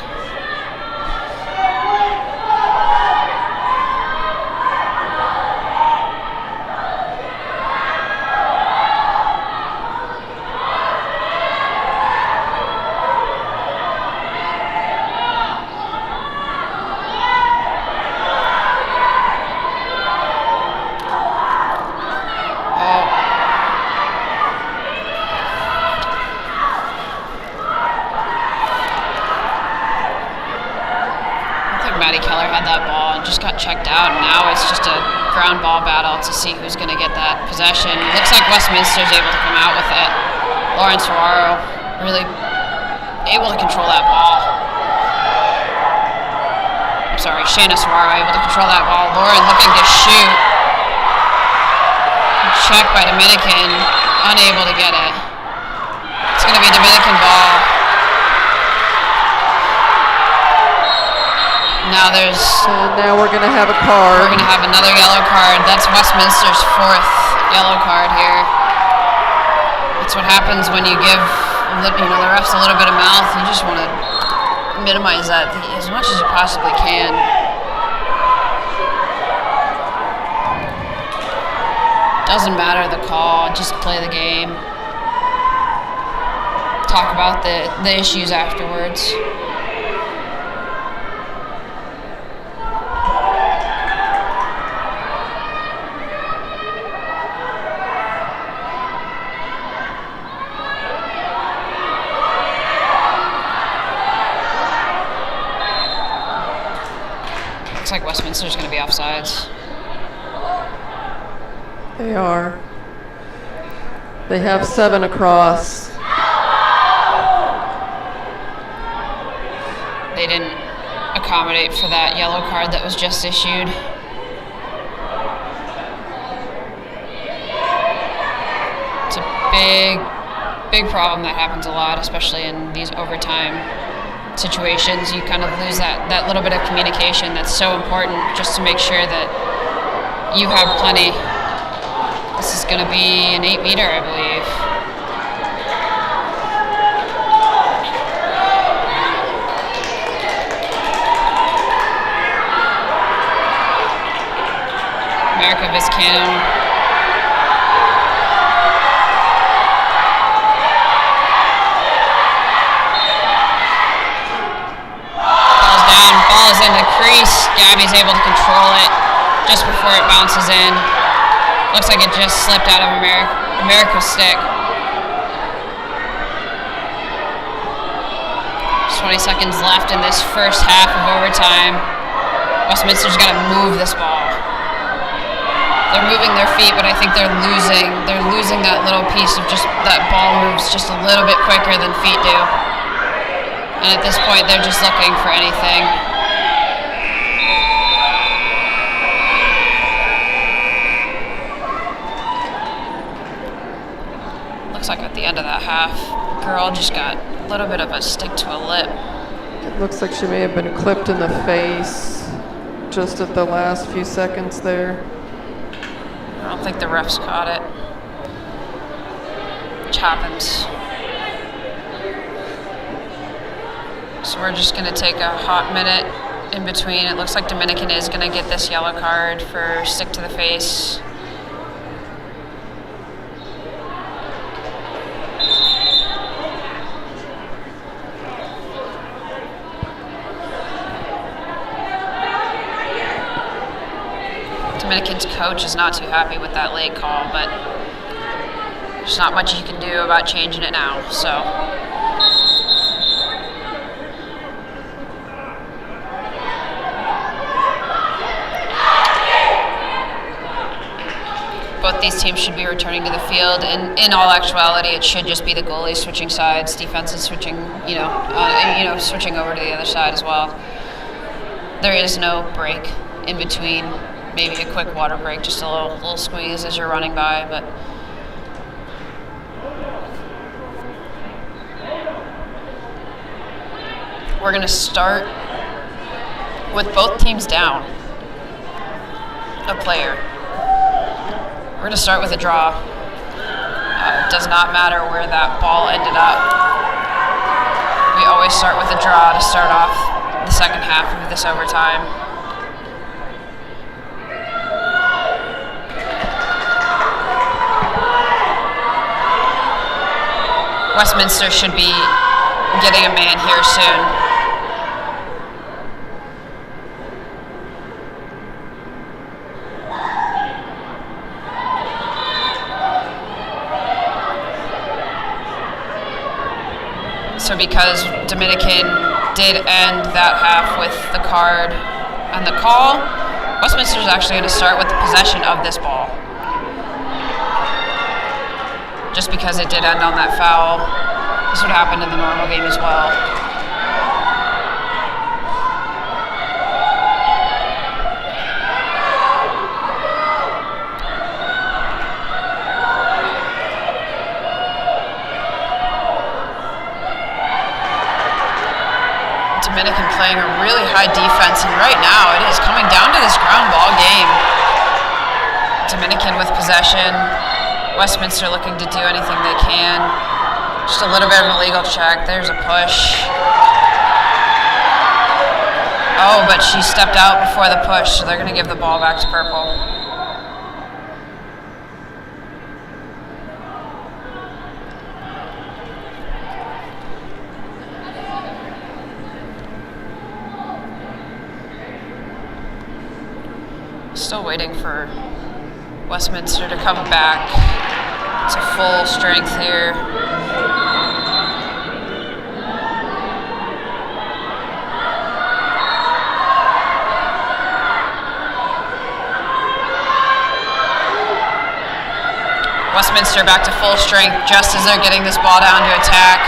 Checked out, and now it's just a ground ball battle to see who's going to get that possession. It looks like Westminster's able to come out with it. Lauren Saguaro really able to control that ball. I'm sorry, Shayna Saguaro able to control that ball. Lauren looking to shoot. Check by Dominican, unable to get it. It's going to be a Dominican ball. Now we're going to have a card. We're going to have another yellow card. That's Westminster's fourth yellow card here. That's what happens when you give the refs a little bit of mouth. You just want to minimize that as much as you possibly can. Doesn't matter the call, just play the game. Talk about the issues afterwards. Westminster's going to be offsides. They are. They have 7 across. They didn't accommodate for that yellow card that was just issued. It's a big problem that happens a lot, especially in these overtime situations. You kind of lose that little bit of communication that's so important just to make sure that you have plenty. This is going to be an 8-meter, I believe. America Vizcano. Ball is in the crease. Gabby's able to control it just before it bounces in. Looks like it just slipped out of America's stick. Just 20 seconds left in this first half of overtime. Westminster's got to move this ball. They're moving their feet, but I think they're losing that little piece of just that ball moves just a little bit quicker than feet do. And at this point, they're just looking for anything. Looks like at the end of that half, girl just got a little bit of a stick to a lip. It looks like she may have been clipped in the face just at the last few seconds there. I don't think the refs caught it. Which happens. So we're just going to take a hot minute in between. It looks like Dominican is going to get this yellow card for stick to the face. Dominican's coach is not too happy with that late call, but there's not much you can do about changing it now, so. Both these teams should be returning to the field, and in all actuality, it should just be the goalies switching sides, defense is switching, switching over to the other side as well. There is no break in between. Maybe a quick water break, just a little squeeze as you're running by, but we're going to start with both teams down a player. We're going to start with a draw. It does not matter where that ball ended up. We always start with a draw to start off the second half of this overtime. Westminster should be getting a man here soon. So because Dominican did end that half with the card and the call, Westminster is actually going to start with the possession of this ball. Just because it did end on that foul. This would happen in the normal game as well. Dominican playing a really high defense, and right now it is coming down to this ground ball game. Dominican with possession. Westminster looking to do anything they can. Just a little bit of a legal check. There's a push. Oh, but she stepped out before the push, so they're going to give the ball back to purple. Still waiting for Westminster to come back to full strength here. Westminster back to full strength just as they're getting this ball down to attack.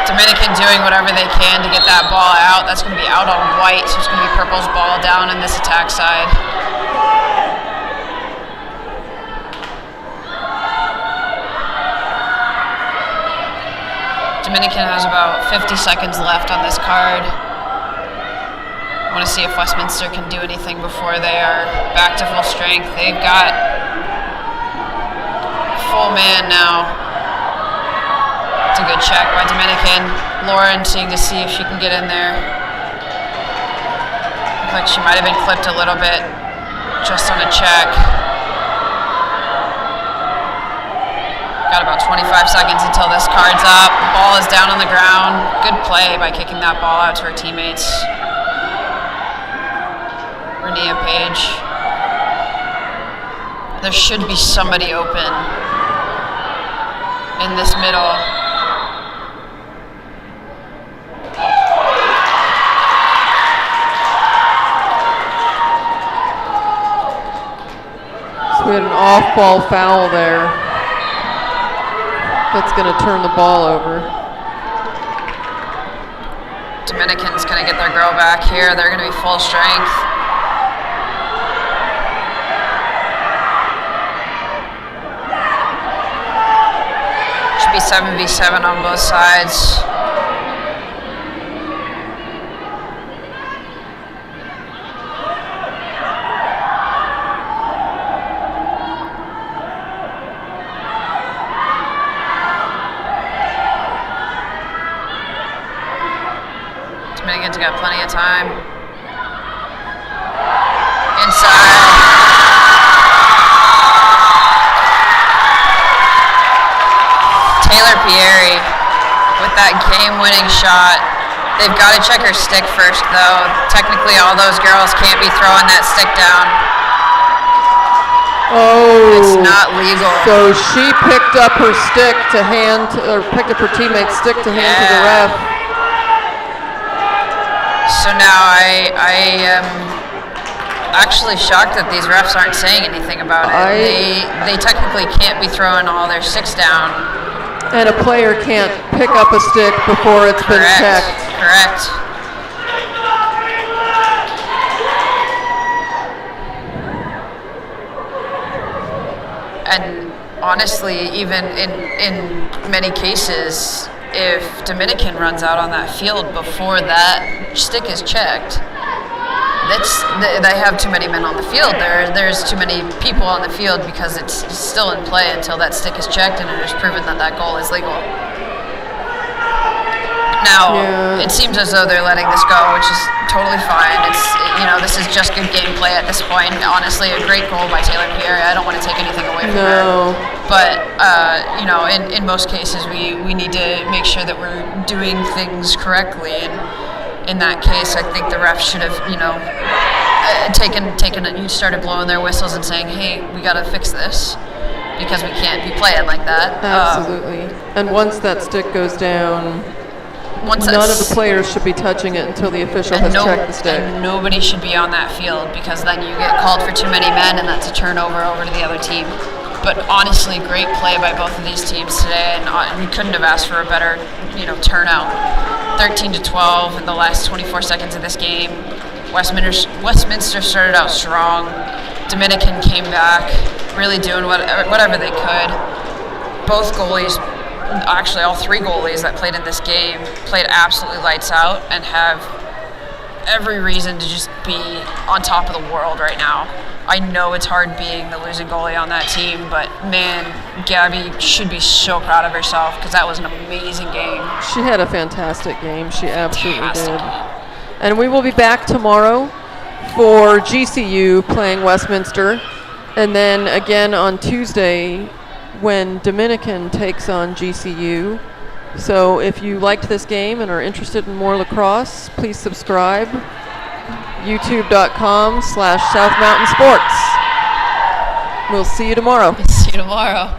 Dominican doing whatever they can to get that ball out. That's going to be out on white, so it's going to be purple's ball down in this attack side. Dominican has about 50 seconds left on this card. I want to see if Westminster can do anything before they are back to full strength. They've got full man now. It's a good check by Dominican. Lauren seeing to see if she can get in there. Looks like she might have been clipped a little bit just on a check. Got about 25 seconds until this card's up. Ball is down on the ground. Good play by kicking that ball out to her teammates. Renea Page. There should be somebody open in this middle. So we had an off-ball foul there. That's going to turn the ball over. Dominican's going to get their girl back here. They're going to be full strength. Should be 7v7 on both sides. Dominican's got plenty of time. Inside. Taylor Pieri with that game-winning shot. They've got to check her stick first, though. Technically, all those girls can't be throwing that stick down. Oh. It's not legal. So she picked up her stick to hand, or picked up her teammate's stick to hand to the ref. So now I am actually shocked that these refs aren't saying anything about it. They technically can't be throwing all their sticks down. And a player can't pick up a stick before it's been checked. Correct. And honestly, even in many cases, if Dominican runs out on that field before that stick is checked, they have too many men on the field. There's too many people on the field because it's still in play until that stick is checked and it is proven that that goal is legal. Now, It seems as though they're letting this go, which is totally fine. This is just good gameplay at this point. Honestly, a great goal by Taylor Pieri. I don't want to take anything away from her. But, in most cases, we need to make sure that we're doing things correctly. And in that case, I think the refs should have, started blowing their whistles and saying, hey, we got to fix this because we can't be playing like that. Absolutely. And once that stick goes down, none of the players should be touching it until the official has checked the stick. And nobody should be on that field because then you get called for too many men and that's a turnover over to the other team. But honestly, great play by both of these teams today, and we couldn't have asked for a better, turnout. 13-12 in the last 24 seconds of this game. Westminster started out strong. Dominican came back, really doing whatever they could. Both goalies, actually all three goalies that played in this game, played absolutely lights out and have every reason to just be on top of the world right now. I know it's hard being the losing goalie on that team, but man, Gabby should be so proud of herself because that was an amazing game. She had a fantastic game. She absolutely did. And we will be back tomorrow for GCU playing Westminster, and then again on Tuesday when Dominican takes on GCU. So if you liked this game and are interested in more lacrosse, please subscribe. YouTube.com/South Mountain Sports. We'll see you tomorrow. See you tomorrow.